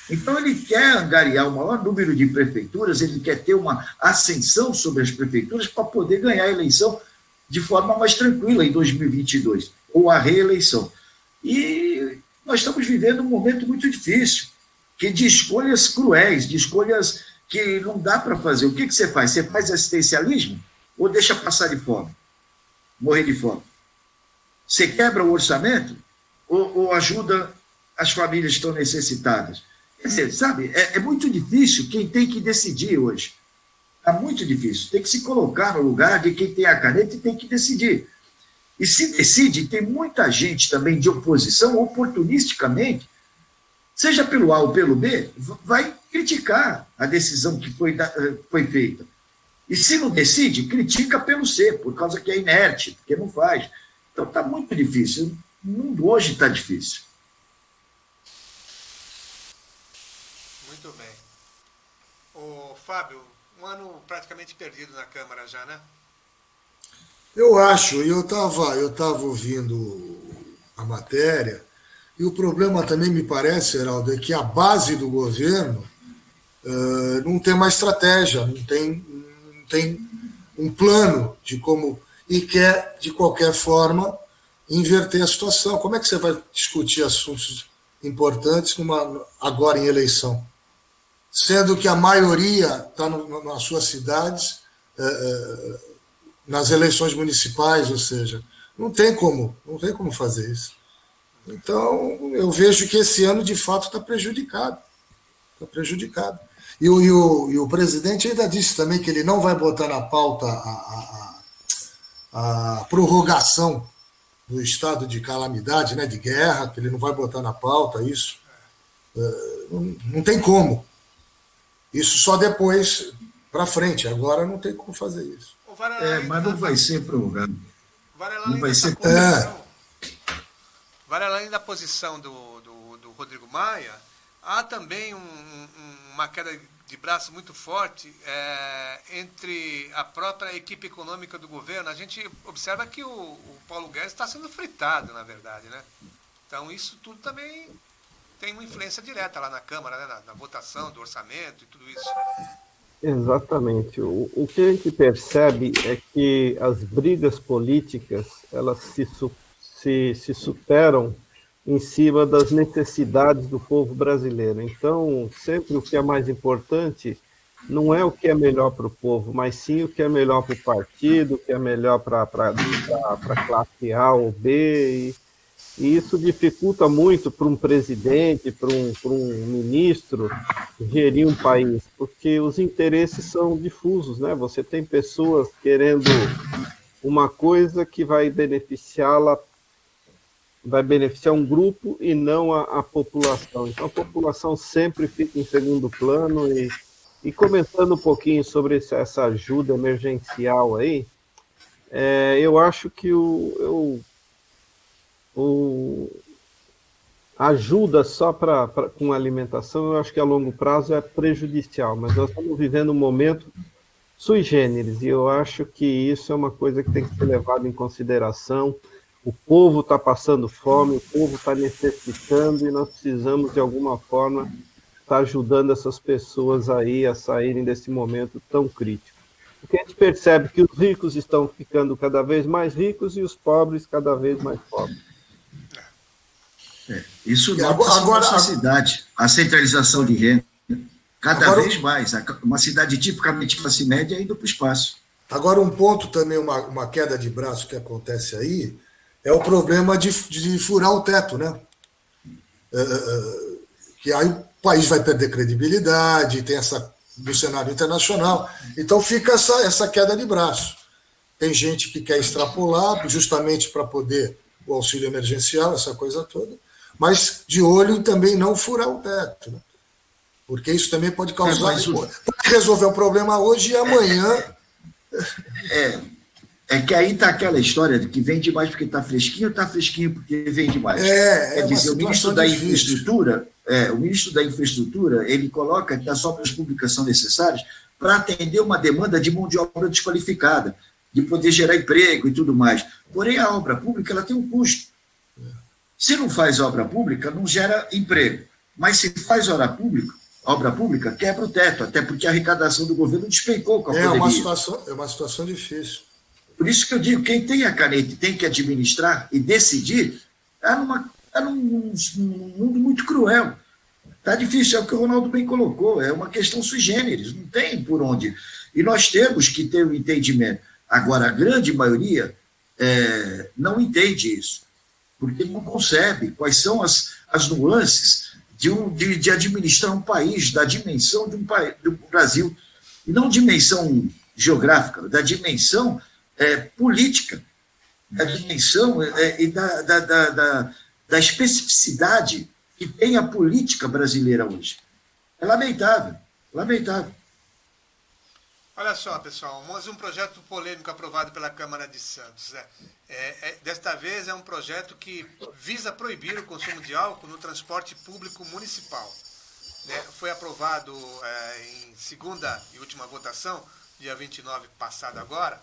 Então, ele quer angariar o maior número de prefeituras, ele quer ter uma ascensão sobre as prefeituras para poder ganhar a eleição de forma mais tranquila em 2022, ou a reeleição. E nós estamos vivendo um momento muito difícil, de escolhas cruéis, de escolhas que não dá para fazer. O que você faz? Você faz assistencialismo ou deixa passar de fome? Morrer de fome? Você quebra o orçamento ou ajuda as famílias que estão necessitadas? Quer dizer, sabe, é muito difícil quem tem que decidir hoje. É muito difícil. Tem que se colocar no lugar de quem tem a caneta e tem que decidir. E se decide, tem muita gente também de oposição, oportunisticamente, seja pelo A ou pelo B, vai criticar a decisão que foi feita. E se não decide, critica pelo C, por causa que é inerte, porque não faz. Então está muito difícil. O mundo hoje está difícil. Muito bem. Fábio, um ano praticamente perdido na Câmara já, né? Eu acho, e eu estava ouvindo a matéria, e o problema também me parece, Heraldo, é que a base do governo não tem uma estratégia, não tem um plano de como, e quer, de qualquer forma, inverter a situação. Como é que você vai discutir assuntos importantes agora em eleição? Sendo que a maioria está nas suas cidades, nas eleições municipais, ou seja, não tem como fazer isso. Então, eu vejo que esse ano, de fato, está prejudicado. Está prejudicado. E o presidente ainda disse também que ele não vai botar na pauta a prorrogação do estado de calamidade, né, de guerra, que ele não vai botar na pauta isso. Não tem como. Isso só depois, para frente. Agora não tem como fazer isso. Mas não vai ser prorrogado. Não vai ser. Vale além da posição do Rodrigo Maia, há também uma queda de braço muito forte entre a própria equipe econômica do governo. A gente observa que o Paulo Guedes está sendo fritado, na verdade, né? Então isso tudo também tem uma influência direta lá na Câmara, né? na votação do orçamento e tudo isso. Exatamente. O que a gente percebe é que as brigas políticas, elas se superam em cima das necessidades do povo brasileiro. Então, sempre o que é mais importante não é o que é melhor para o povo, mas sim o que é melhor para o partido, o que é melhor para a classe A ou B. E isso dificulta muito para um presidente, para um ministro gerir um país, porque os interesses são difusos, né? Você tem pessoas querendo uma coisa que vai beneficiar um grupo e não a população. Então a população sempre fica em segundo plano. E comentando um pouquinho sobre essa ajuda emergencial aí, eu acho que ajuda só com alimentação, eu acho que a longo prazo é prejudicial, mas nós estamos vivendo um momento sui generis, e eu acho que isso é uma coisa que tem que ser levada em consideração. O povo está passando fome, o povo está necessitando, e nós precisamos, de alguma forma, estar ajudando essas pessoas aí a saírem desse momento tão crítico. Porque a gente percebe que os ricos estão ficando cada vez mais ricos e os pobres cada vez mais pobres. Isso agora na cidade, a centralização de renda, cada vez mais, uma cidade tipicamente classe média indo para o espaço. Agora, um ponto também, uma queda de braço que acontece aí, é o problema de furar o teto, né? Que aí o país vai perder credibilidade, tem do cenário internacional, então fica essa queda de braço. Tem gente que quer extrapolar, justamente para poder o auxílio emergencial, essa coisa toda, mas de olho também não furar o teto, né? Porque isso também pode causar... Pode resolver um problema hoje e amanhã... É que aí está aquela história de que vende mais porque está fresquinho porque vende mais. Quer dizer, o ministro da Infraestrutura, ele coloca que as obras públicas são necessárias para atender uma demanda de mão de obra desqualificada, de poder gerar emprego e tudo mais. Porém, a obra pública ela tem um custo. Se não faz obra pública, não gera emprego. Mas se faz obra pública, quebra o teto, até porque a arrecadação do governo despencou com a pandemia. É uma situação difícil. Por isso que eu digo, quem tem a caneta e tem que administrar e decidir, está num mundo muito cruel. Está difícil, é o que o Ronaldo bem colocou, é uma questão sui generis, não tem por onde. E nós temos que ter um entendimento. Agora, a grande maioria não entende isso, porque não concebe quais são as nuances de administrar um país, da dimensão do Brasil, e não dimensão geográfica, da dimensão política, da dimensão e da especificidade que tem a política brasileira hoje. É lamentável, lamentável. Olha só, pessoal, mais um projeto polêmico aprovado pela Câmara de Santos. Desta vez é um projeto que visa proibir o consumo de álcool no transporte público municipal. Foi aprovado em segunda e última votação, dia 29 passado agora,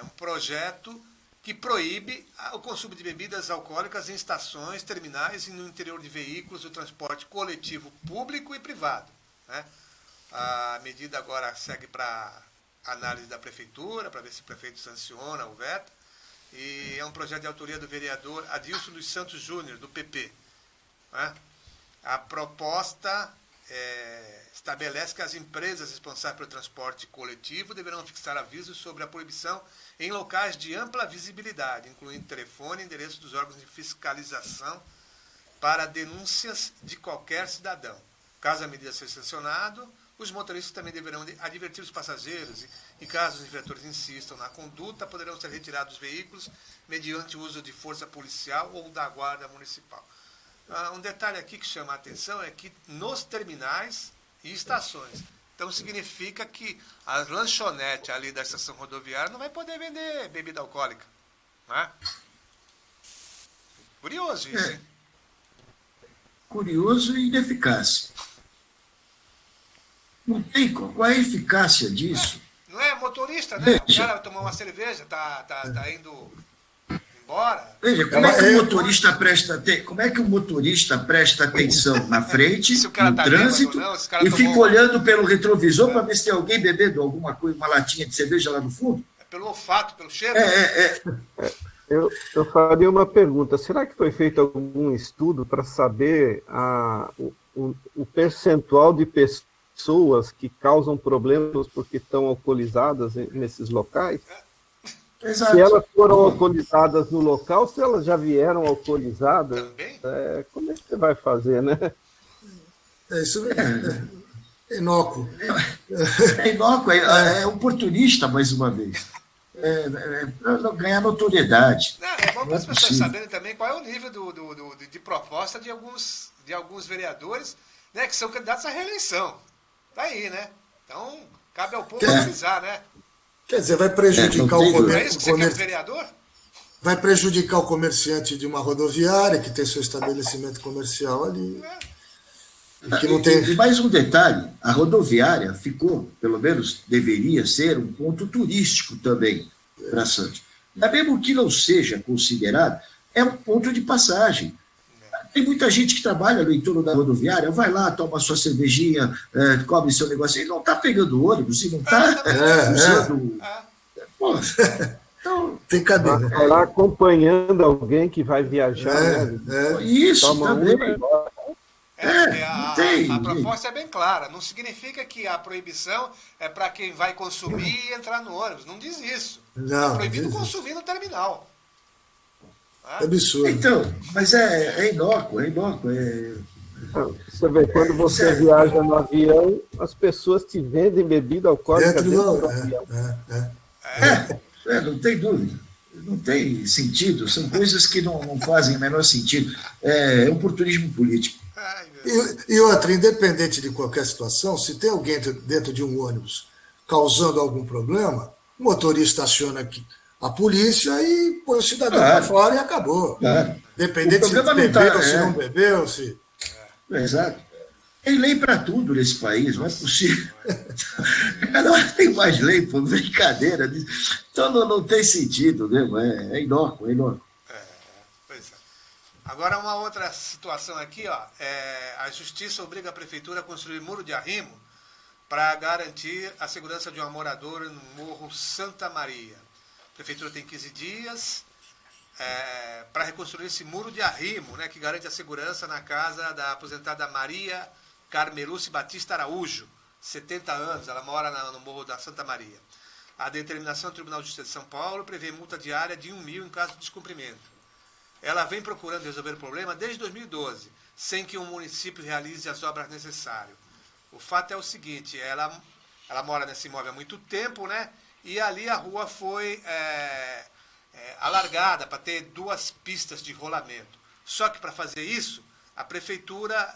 um projeto que proíbe o consumo de bebidas alcoólicas em estações, terminais e no interior de veículos do transporte coletivo público e privado, né? A medida agora segue para análise da prefeitura, para ver se o prefeito sanciona ou veta. e é um projeto de autoria do vereador Adilson dos Santos Júnior, do PP. Né? A proposta estabelece que as empresas responsáveis pelo transporte coletivo deverão fixar avisos sobre a proibição em locais de ampla visibilidade, incluindo telefone e endereço dos órgãos de fiscalização para denúncias de qualquer cidadão. Caso a medida seja sancionada, os motoristas também deverão advertir os passageiros e caso os infratores insistam na conduta, poderão ser retirados dos veículos mediante o uso de força policial ou da guarda municipal. Um detalhe aqui que chama a atenção é que nos terminais e estações. Então significa que a lanchonete ali da estação rodoviária não vai poder vender bebida alcoólica. Não é? Curioso isso, hein? Curioso e ineficaz. Não tem qual é a eficácia disso. Não é motorista, né? O cara vai tomar uma cerveja, tá indo embora. Veja, como é que o motorista presta atenção na frente, Se o cara no tá trânsito, bêbado ou não, se o cara e fica tomou olhando pelo retrovisor para ver se tem alguém bebendo alguma coisa, uma latinha de cerveja lá no fundo? É pelo olfato, pelo cheiro. Eu faria uma pergunta. Será que foi feito algum estudo para saber o percentual de pessoas que causam problemas porque estão alcoolizadas nesses locais? Exato. Se elas foram alcoolizadas no local, se elas já vieram alcoolizadas, Também? como é que você vai fazer, né? Isso é inócuo. É inócuo, é oportunista, mais uma vez. Para ganhar notoriedade. Não, é bom Não para é as pessoas possível. saberem também qual é o nível de proposta de alguns vereadores, né, que são candidatos à reeleição. Tá aí, né? Então, cabe ao povo analisar, né? Quer dizer, vai prejudicar o Não é isso que você quer um comércio. vereador? Vai prejudicar o comerciante de uma rodoviária que tem seu estabelecimento comercial ali. E que não tem... E mais um detalhe, a rodoviária ficou, pelo menos deveria ser, um ponto turístico também para Santos. Mas mesmo que não seja considerado, é um ponto de passagem. Tem muita gente que trabalha no entorno da rodoviária, vai lá, toma sua cervejinha, cobre seu negócio, e não está pegando ônibus, e não está usando... Pô, então, tem cadeira. Vai lá acompanhando alguém que vai viajar, né? Isso Toma também. uma e vai embora. A proposta é bem clara. Não significa que a proibição é para quem vai consumir e entrar no ônibus. Não diz isso. Não, É proibido diz isso. consumir no terminal. É absurdo. Então, mas é inócuo, é inócuo. Você vê, quando você viaja no avião, as pessoas te vendem bebida alcoólica Dentro dentro do... do avião. Não tem dúvida. Não tem sentido. São coisas que não fazem o menor sentido. É oportunismo político. Ai, meu Deus. E outra, independente de qualquer situação, se tem alguém dentro de um ônibus causando algum problema, o motorista aciona a polícia e põe o cidadão para fora e acabou. Claro. Independente se bebeu ou se não bebeu. Exato. Tem lei para tudo nesse país, não é possível. Cada hora tem mais lei, pô, brincadeira. Então não tem sentido, né? É inócuo, é inócuo. Pois é. Agora, uma outra situação aqui, ó, a Justiça obriga a Prefeitura a construir muro de arrimo para garantir a segurança de uma moradora no Morro Santa Maria. A Prefeitura tem 15 dias para reconstruir esse muro de arrimo, né, que garante a segurança na casa da aposentada Maria Carmeluce Batista Araújo, 70 anos, ela mora no Morro da Santa Maria. A determinação do Tribunal de Justiça de São Paulo prevê multa diária de 1 mil em caso de descumprimento. Ela vem procurando resolver o problema desde 2012, sem que o município realize as obras necessárias. O fato é o seguinte, ela mora nesse imóvel há muito tempo, né? E ali a rua foi alargada para ter 2 pistas de rolamento. Só que para fazer isso, a prefeitura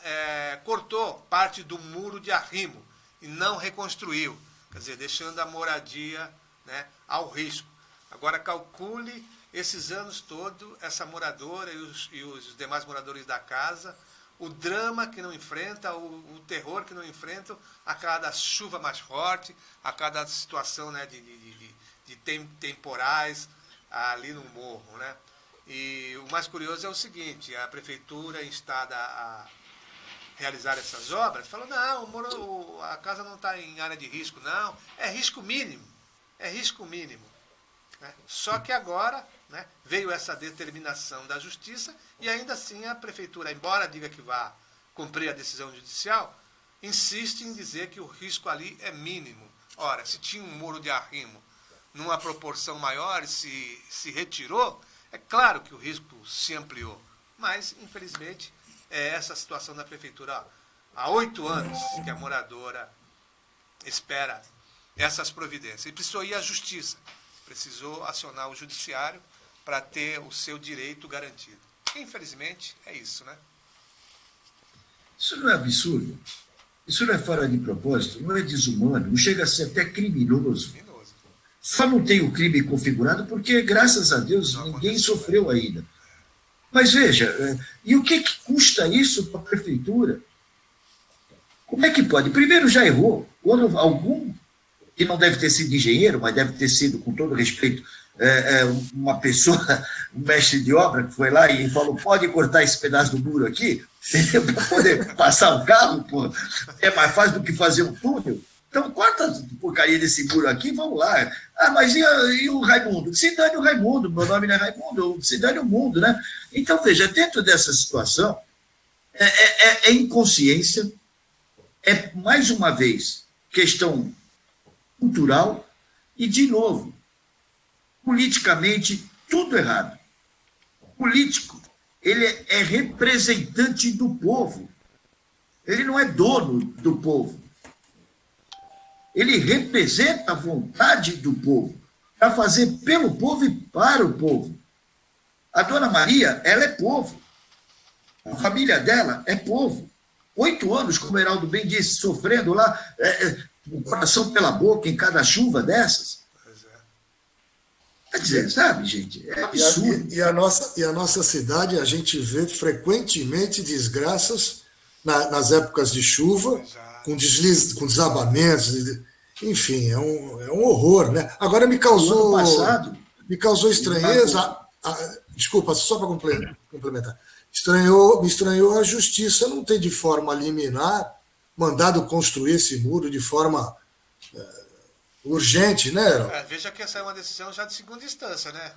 cortou parte do muro de arrimo e não reconstruiu, quer dizer, deixando a moradia, né, ao risco. Agora calcule esses anos todos, essa moradora e os demais moradores da casa, o drama que não enfrenta, o terror que não enfrentam a cada chuva mais forte, a cada situação, né, de temporais ali no morro, né? E o mais curioso é o seguinte, a prefeitura instada a realizar essas obras, falou, não, a casa não está em área de risco, não, é risco mínimo, né? Só que agora, né, veio essa determinação da Justiça e ainda assim a Prefeitura, embora diga que vá cumprir a decisão judicial, insiste em dizer que o risco ali é mínimo. Ora, se tinha um muro de arrimo numa proporção maior e se retirou, é claro que o risco se ampliou. Mas, infelizmente, é essa a situação da Prefeitura. Há 8 anos que a moradora espera essas providências. E precisou ir à Justiça, precisou acionar o Judiciário para ter o seu direito garantido. Infelizmente, é isso, né? Isso não é absurdo? Isso não é fora de propósito? Não é desumano? Não chega a ser até criminoso? Só não tem o crime configurado porque, graças a Deus, ninguém sofreu ainda. Mas veja, e o que custa isso para a Prefeitura? Como é que pode? Primeiro, já errou. Quando algum, que não deve ter sido engenheiro, mas deve ter sido, com todo respeito, uma pessoa, um mestre de obra, que foi lá e falou, pode cortar esse pedaço do muro aqui, para poder passar um carro, pô, é mais fácil do que fazer um túnel. Então, corta a porcaria desse muro aqui, vamos lá. Ah, mas e o Raimundo? Se dane o Raimundo, meu nome não é Raimundo, se dane o mundo, né? Então, veja, dentro dessa situação, é inconsciência, é, mais uma vez, questão cultural e, de novo, politicamente, tudo errado. Político, ele é representante do povo. Ele não é dono do povo. Ele representa a vontade do povo, para fazer pelo povo e para o povo. A dona Maria, ela é povo. A família dela é povo. 8 anos, como o Heraldo bem disse, sofrendo lá, o coração pela boca em cada chuva dessas. Quer dizer, sabe, gente, é absurdo. E a nossa cidade, a gente vê frequentemente desgraças nas épocas de chuva, com desabamentos, enfim, é um horror, né? Agora me causou estranheza, desculpa, só para complementar, me estranhou a Justiça não ter de forma liminar mandado construir esse muro de forma urgente, né, Heraldo? Veja que essa é uma decisão já de segunda instância, né?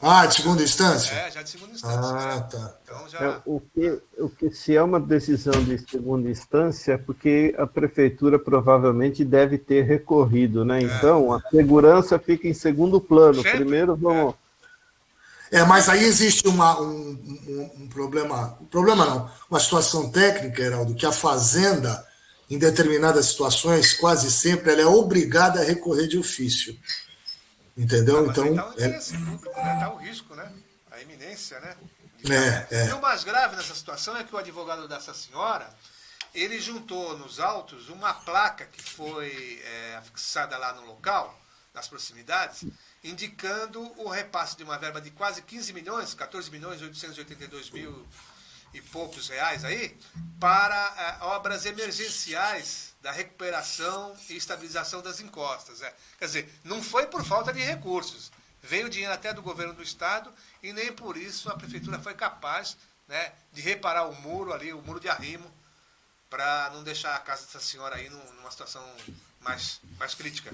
Ah, de segunda instância? Já de segunda instância. Ah, tá. Então, já... O que se é uma decisão de segunda instância é porque a Prefeitura provavelmente deve ter recorrido, né? Então, a segurança fica em segundo plano. Sempre. Primeiro vamos... Mas aí existe um problema não, uma situação técnica, Heraldo, que a Fazenda, em determinadas situações, quase sempre, ela é obrigada a recorrer de ofício. Entendeu? Então, está o risco, né? A iminência, né? E o mais grave nessa situação é que o advogado dessa senhora, ele juntou nos autos uma placa que foi afixada lá no local, nas proximidades, indicando o repasse de uma verba de quase 15 milhões, 14 milhões 882 mil e poucos reais aí, para obras emergenciais da recuperação e estabilização das encostas. Quer dizer, não foi por falta de recursos. Veio dinheiro até do governo do estado e nem por isso a prefeitura foi capaz, né, de reparar o muro ali, o muro de arrimo, para não deixar a casa dessa senhora aí numa situação mais crítica.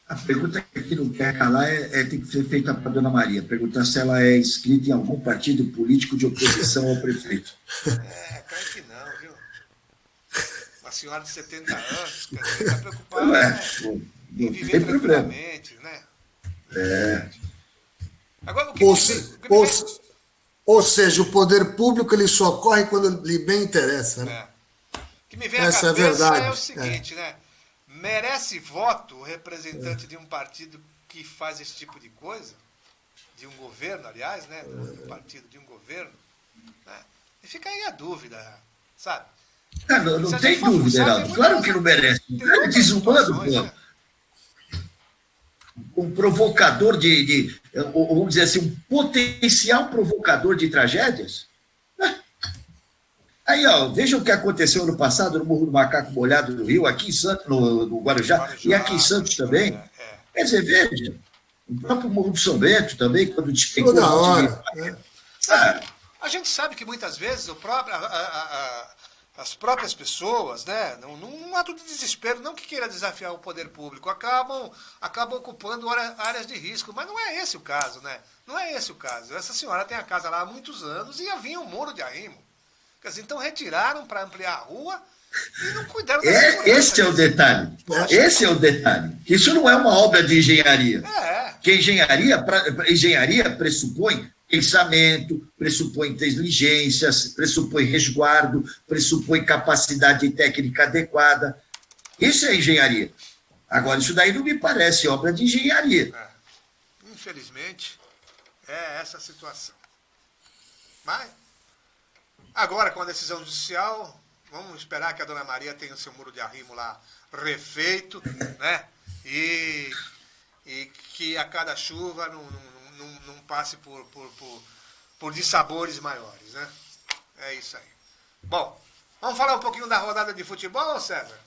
A pergunta que não quer calar tem que ser feita para a dona Maria, perguntar se ela é inscrita em algum partido político de oposição ao prefeito. Claro que não, viu? Uma senhora de 70 anos, quer dizer, está preocupada em viver tranquilamente, né? Agora, ou seja, o poder público ele só corre quando lhe bem interessa, né? O que me vem à cabeça é o seguinte, né? Merece voto o representante de um partido que faz esse tipo de coisa? De um governo, aliás, né? Do partido de um governo. Né? E fica aí a dúvida, sabe? Não tem dúvida, Heraldo. Claro que não merece. É desumano, pô. Um provocador vamos dizer assim, um potencial provocador de tragédias. Aí, veja o que aconteceu no passado no Morro do Macaco Molhado do Rio, aqui em Santos, no Guarujá, e aqui em Santos também. Quer dizer, veja, o próprio Morro do São Bento também, quando despencou. Toda hora. A gente sabe que muitas vezes as próprias pessoas, né, num ato de desespero, não que queira desafiar o poder público, acabam ocupando áreas de risco, mas não é esse o caso, né? Não é esse o caso. Essa senhora tem a casa lá há muitos anos e havia um muro de arrimo. Quer dizer, então retiraram para ampliar a rua e não cuidaram da segurança. Esse é o detalhe. Esse é o detalhe. Isso não é uma obra de engenharia. Que engenharia pressupõe pensamento, pressupõe inteligência, pressupõe resguardo, pressupõe capacidade técnica adequada. Isso é engenharia. Agora, isso daí não me parece obra de engenharia. Infelizmente, é essa a situação. Mas, agora, com a decisão judicial, vamos esperar que a Dona Maria tenha o seu muro de arrimo lá refeito, né? E que a cada chuva não passe por dissabores maiores, né? É isso aí. Bom, vamos falar um pouquinho da rodada de futebol, César?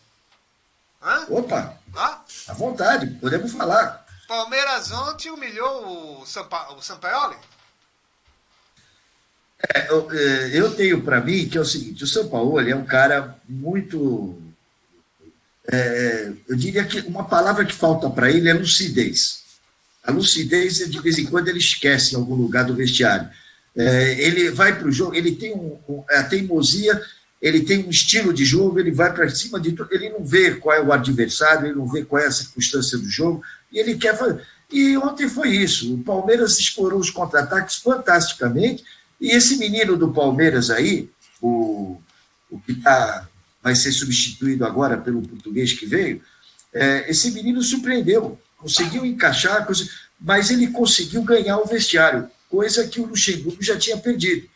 Opa, à vontade, podemos falar. Palmeiras ontem humilhou o Sampaoli? Eu tenho para mim que é o seguinte, o Sampaoli é um cara muito... eu diria que uma palavra que falta para ele é lucidez. A lucidez, de vez em quando, ele esquece em algum lugar do vestiário. Ele vai para o jogo, ele tem a teimosia, ele tem um estilo de jogo, ele vai para cima de tudo, ele não vê qual é o adversário, ele não vê qual é a circunstância do jogo, e ele quer fazer. E ontem foi isso, o Palmeiras explorou os contra-ataques fantasticamente, e esse menino do Palmeiras aí, o que vai ser substituído agora pelo português que veio, esse menino surpreendeu, conseguiu encaixar, mas ele conseguiu ganhar o vestiário, coisa que o Luxemburgo já tinha perdido.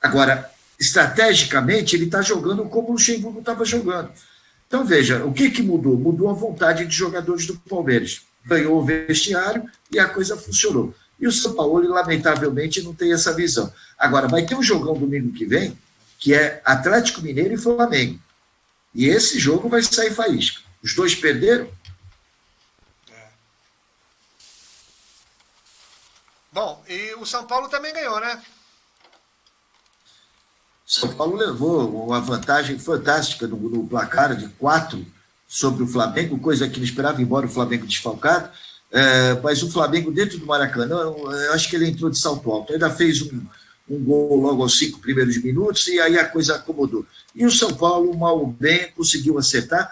Agora, estrategicamente, ele está jogando como o Luxemburgo estava jogando. Então, veja, o que mudou? Mudou a vontade de jogadores do Palmeiras. Ganhou o vestiário e a coisa funcionou. E o Sampaoli, lamentavelmente, não tem essa visão. Agora, vai ter um jogão domingo que vem, que é Atlético Mineiro e Flamengo. E esse jogo vai sair faísca. Os dois perderam. Bom, e o São Paulo também ganhou, né? São Paulo levou uma vantagem fantástica no placar de 4 sobre o Flamengo, coisa que não esperava, embora o Flamengo desfalcado, mas o Flamengo dentro do Maracanã, eu acho que ele entrou de salto alto, ainda fez um gol logo aos 5 primeiros minutos e aí a coisa acomodou. E o São Paulo, mal ou bem, conseguiu acertar.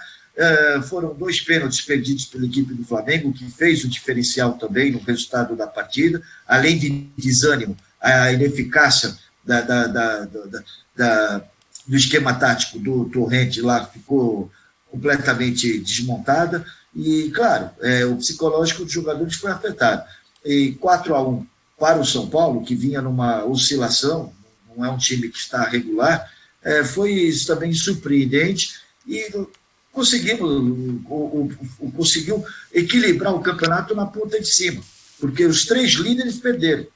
Foram 2 pênaltis perdidos pela equipe do Flamengo, que fez o diferencial também no resultado da partida, além de desânimo, a ineficácia do esquema tático do Torrente lá ficou completamente desmontada, e, claro, o psicológico dos jogadores foi afetado. E 4-1 para o São Paulo, que vinha numa oscilação, não é um time que está regular, foi também surpreendente, e conseguiu equilibrar o campeonato na ponta de cima, porque os 3 líderes perderam.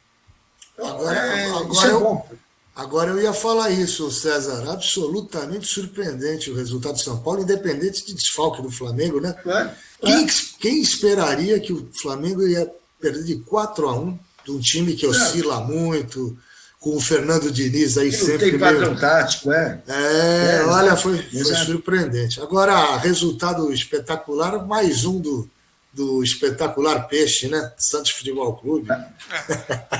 Então, isso é bom. Agora eu ia falar isso, César, absolutamente surpreendente o resultado de São Paulo, independente de desfalque do Flamengo, né? Quem esperaria que o Flamengo ia perder de 4-1 de um time que oscila muito, com o Fernando Diniz aí sempre... Não tem padrão tático, olha, foi surpreendente. Agora, resultado espetacular, mais um do espetacular Peixe, né? Santos Futebol Clube.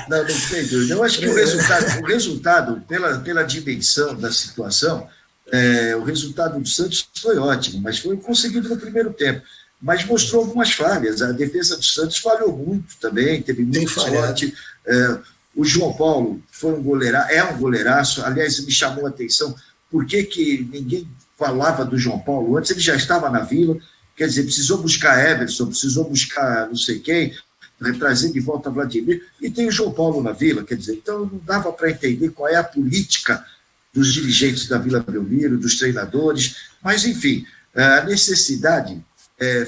Não tem dúvida. Eu acho que o resultado pela dimensão da situação, o resultado do Santos foi ótimo, mas foi conseguido no primeiro tempo. Mas mostrou algumas falhas. A defesa do Santos falhou muito também, teve muita sorte. O João Paulo é um goleiraço. Aliás, me chamou a atenção por que ninguém falava do João Paulo antes. Ele já estava na Vila. Quer dizer, precisou buscar Everson, precisou buscar não sei quem, trazer de volta Vladimir, e tem o João Paulo na Vila, quer dizer, então não dava para entender qual é a política dos dirigentes da Vila Belmiro, dos treinadores, mas, enfim, a necessidade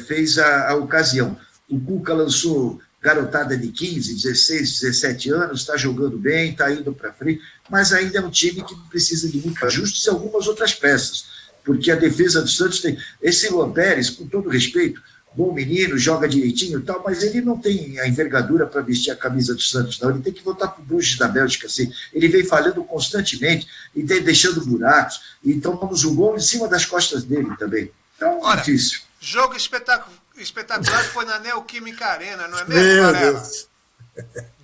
fez a ocasião. O Cuca lançou garotada de 15, 16, 17 anos, está jogando bem, está indo para frente, mas ainda é um time que precisa de muitos ajustes e algumas outras peças, porque a defesa do Santos tem... Esse Luan Pérez, com todo respeito, bom menino, joga direitinho e tal, mas ele não tem a envergadura para vestir a camisa do Santos, não. Ele tem que voltar para o Bruges da Bélgica, assim. Ele vem falhando constantemente e deixando buracos, e tomamos um gol em cima das costas dele também. Então, Olha, difícil. Jogo espetacular foi na Neoquímica Arena, não é Meu mesmo, Varela? Deus.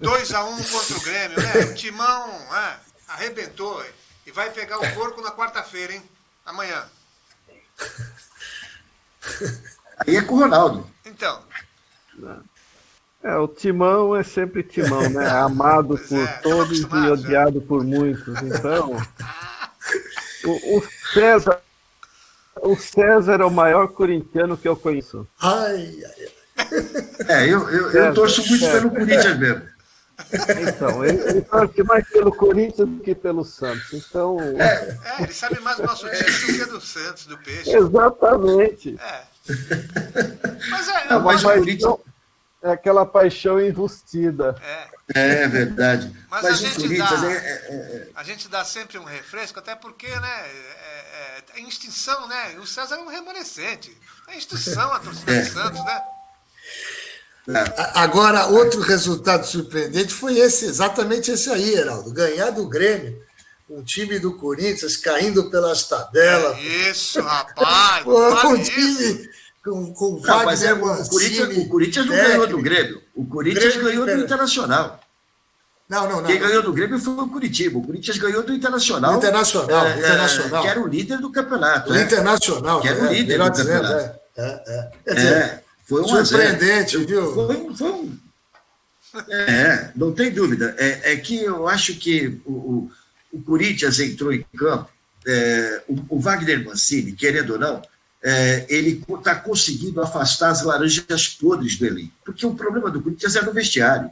2-1 contra o Grêmio, né? O Timão arrebentou, e vai pegar o porco na quarta-feira, hein? Amanhã. Aí é com o Ronaldo. Então, O Timão é sempre Timão, né? Amado Pois por é, todos estamos e acostumados, odiado por muitos. Então, o César é o maior corintiano que eu conheço. Ai. Eu torço muito pelo Corinthians mesmo. Então, ele torce mais pelo Corinthians do que pelo Santos. Então, ele sabe mais do nosso time do que do Santos, do Peixe. exatamente. Mas Não, mas o Corinthians... É aquela paixão enrustida. É verdade. Mas a o gente Corinthians a gente dá sempre um refresco, até porque, né, é em extinção, né? O César é um remanescente. É em extinção a torcida do Santos, né? Agora, outro resultado surpreendente foi exatamente esse aí, Heraldo. Ganhar do Grêmio, um time do Corinthians caindo pelas tabelas. Isso, rapaz! Um time com Wagner Mancini. O Corinthians não ganhou do Grêmio. O Corinthians ganhou do Internacional. Não. Quem ganhou do Grêmio foi o Curitiba. O Corinthians ganhou do Internacional. Internacional. Que era o líder do campeonato. O Internacional. Que era o líder do campeonato. Quer dizer, foi surpreendente, viu? Não tem dúvida. É que eu acho que o Corinthians entrou em campo, o Wagner Mancini, querendo ou não, ele está conseguindo afastar as laranjas podres do elenco. Porque o problema do Corinthians é no vestiário.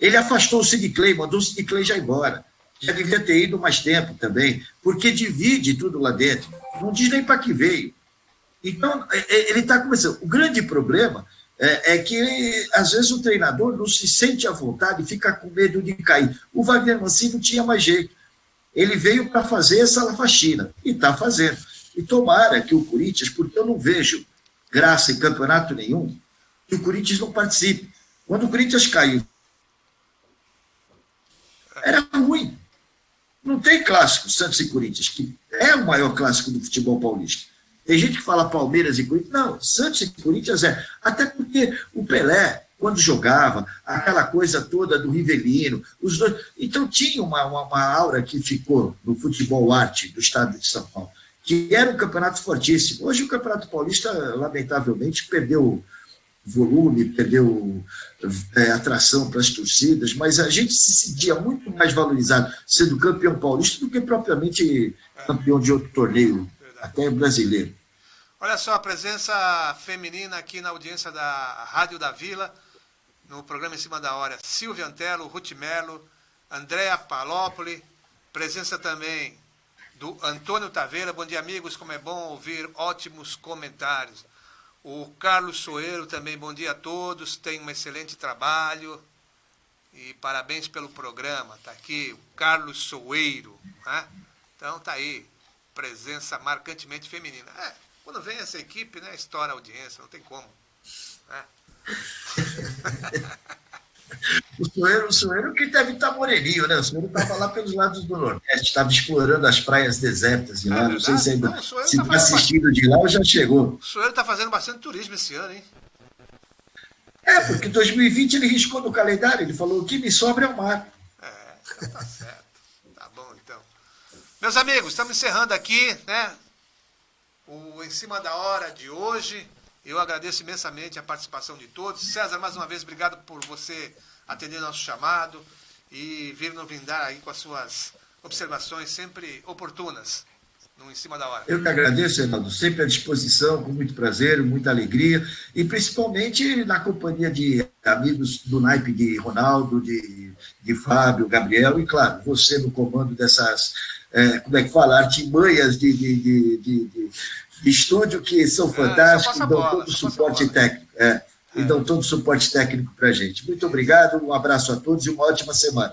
Ele afastou o Sid Clay, mandou o Sid Clay já embora. Já devia ter ido mais tempo também, porque divide tudo lá dentro. Não diz nem para que veio. Então, ele está começando. O grande problema é que, às vezes, o treinador não se sente à vontade e fica com medo de cair. O Wagner Mancini não tinha mais jeito. Ele veio para fazer essa faxina, e está fazendo. E tomara que o Corinthians, porque eu não vejo graça em campeonato nenhum, que o Corinthians não participe. Quando o Corinthians caiu, era ruim. Não tem clássico, Santos e Corinthians, que é o maior clássico do futebol paulista. Tem gente que fala Palmeiras e Corinthians. Não, Santos e Corinthians é. Até porque o Pelé, quando jogava, aquela coisa toda do Rivelino, os dois. Então tinha uma aura que ficou no futebol arte do estado de São Paulo, que era um campeonato fortíssimo. Hoje o Campeonato Paulista, lamentavelmente, perdeu volume, perdeu atração para as torcidas, mas a gente se sentia muito mais valorizado sendo campeão paulista do que propriamente campeão de outro torneio, até brasileiro. Olha só, a presença feminina aqui na audiência da Rádio da Vila, no programa Em Cima da Hora. Silvia Antelo, Ruth Melo, Andréa Palópoli, presença também do Antônio Taveira. Bom dia, amigos, como é bom ouvir ótimos comentários. O Carlos Soeiro também, bom dia a todos, tem um excelente trabalho e parabéns pelo programa. Está aqui o Carlos Soeiro, né? Então tá aí, presença marcantemente feminina. Quando vem essa equipe, né, estoura a audiência, não tem como. Né? O Soeiro que deve estar moreninho, né? O Soeiro estava lá pelos lados do Nordeste, estava explorando as praias desertas de lá. Não sei se ainda está assistindo de lá ou já chegou. O Soeiro está fazendo bastante turismo esse ano, hein? Porque 2020 ele riscou no calendário, ele falou: o que me sobra é o mar. Então tá certo. Tá bom, então. Meus amigos, estamos encerrando aqui, né? O Em Cima da Hora de hoje. Eu agradeço imensamente a participação de todos. César, mais uma vez, obrigado por você atender nosso chamado e vir nos brindar aí com as suas observações sempre oportunas no Em Cima da Hora. Eu que agradeço, Reinaldo, sempre à disposição, com muito prazer, muita alegria, e principalmente na companhia de amigos do naipe de Ronaldo, de Fábio, Gabriel, e claro, você no comando dessas, artimanhas de estúdio que são fantásticos, dão todo o suporte técnico. E dão todo o suporte técnico para a gente. Muito obrigado, um abraço a todos e uma ótima semana.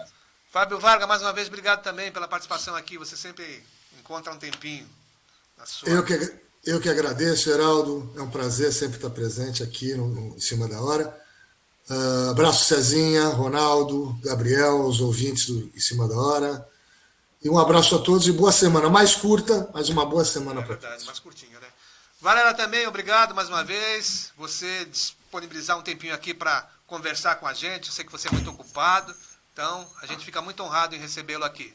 Fábio Varga, mais uma vez, obrigado também pela participação aqui. Você sempre encontra um tempinho na sua... Eu que agradeço, Heraldo. É um prazer sempre estar presente aqui Em Cima da Hora. Abraço, Cezinha, Ronaldo, Gabriel, os ouvintes do Em Cima da Hora. E um abraço a todos e boa semana. Mais curta, mas uma boa semana para todos. Mais curtinha, né? Varela também, obrigado mais uma vez. Você disponibilizar um tempinho aqui para conversar com a gente. Eu sei que você é muito ocupado. Então, a gente fica muito honrado em recebê-lo aqui.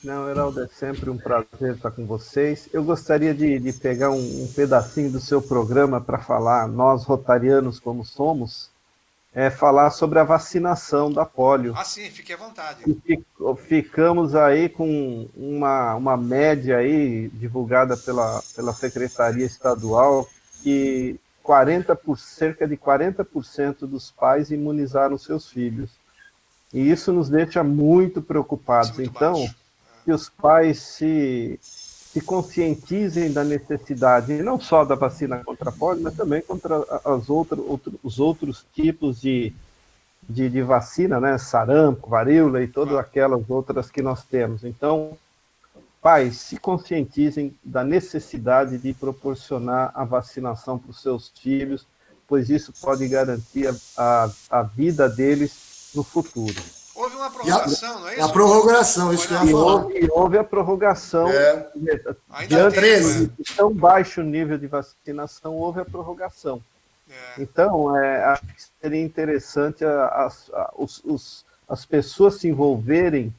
Não, Heraldo, é sempre um prazer estar com vocês. Eu gostaria de pegar um pedacinho do seu programa para falar, nós rotarianos como somos, falar sobre a vacinação da polio. Ah, sim, fique à vontade. E ficamos aí com uma média aí divulgada pela Secretaria Estadual que cerca de 40% dos pais imunizaram seus filhos. E isso nos deixa muito preocupados. Então, que os pais se conscientizem da necessidade, não só da vacina contra a polio, mas também contra os outros tipos de vacina, né? Sarampo, varíola e todas aquelas outras que nós temos. Então, pais, se conscientizem da necessidade de proporcionar a vacinação para os seus filhos, pois isso pode garantir a vida deles no futro. Houve uma prorrogação, não é isso? A prorrogação, isso que eu ia falar. Houve a prorrogação. Ainda de tão baixo nível de vacinação, houve a prorrogação. Então, acho que seria interessante as pessoas se envolverem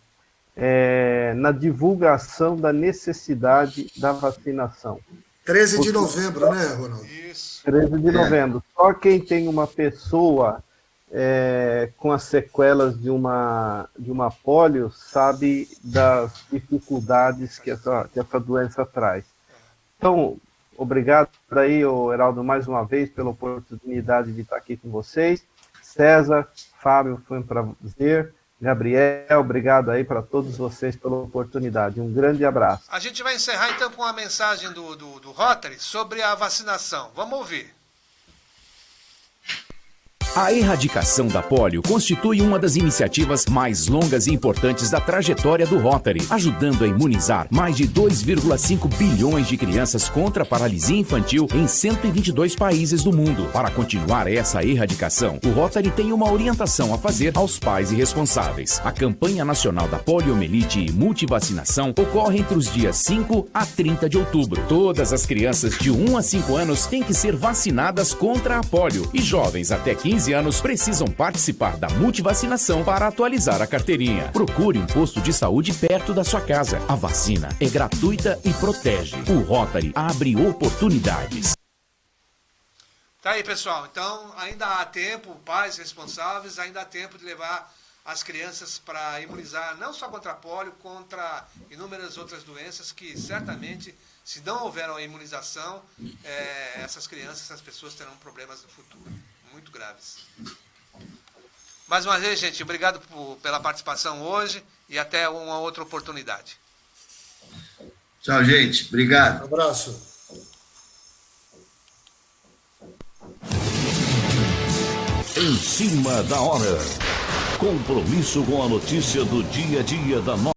na divulgação da necessidade da vacinação. 13 de novembro, né, Ronaldo? Isso. 13 de novembro. Só quem tem uma pessoa com as sequelas de uma polio sabe das dificuldades que essa doença traz. Então, obrigado aí, Heraldo, mais uma vez pela oportunidade de estar aqui com vocês. César, Fábio, foi um prazer. Gabriel, obrigado aí para todos vocês pela oportunidade. Um grande abraço. A gente vai encerrar então com a mensagem do Rotary sobre a vacinação. Vamos ouvir. A erradicação da polio constitui uma das iniciativas mais longas e importantes da trajetória do Rotary, ajudando a imunizar mais de 2,5 bilhões de crianças contra a paralisia infantil em 122 países do mundo. Para continuar essa erradicação, o Rotary tem uma orientação a fazer aos pais e responsáveis. A campanha nacional da poliomielite e multivacinação ocorre entre os dias 5 a 30 de outubro. Todas as crianças de 1 a 5 anos têm que ser vacinadas contra a polio e jovens até 15 anos precisam participar da multivacinação para atualizar a carteirinha. Procure um posto de saúde perto da sua casa. A vacina é gratuita e protege. O Rotary abre oportunidades. Tá aí, pessoal. Então, ainda há tempo, pais responsáveis, ainda há tempo de levar as crianças para imunizar, não só contra a polio, contra inúmeras outras doenças que certamente, se não houver uma imunização, essas crianças, essas pessoas terão problemas no futuro muito graves. Mais uma vez, gente, obrigado pela participação hoje e até uma outra oportunidade. Tchau, gente. Obrigado. Um abraço. Em Cima da Hora. Compromisso com a notícia do dia a dia da nossa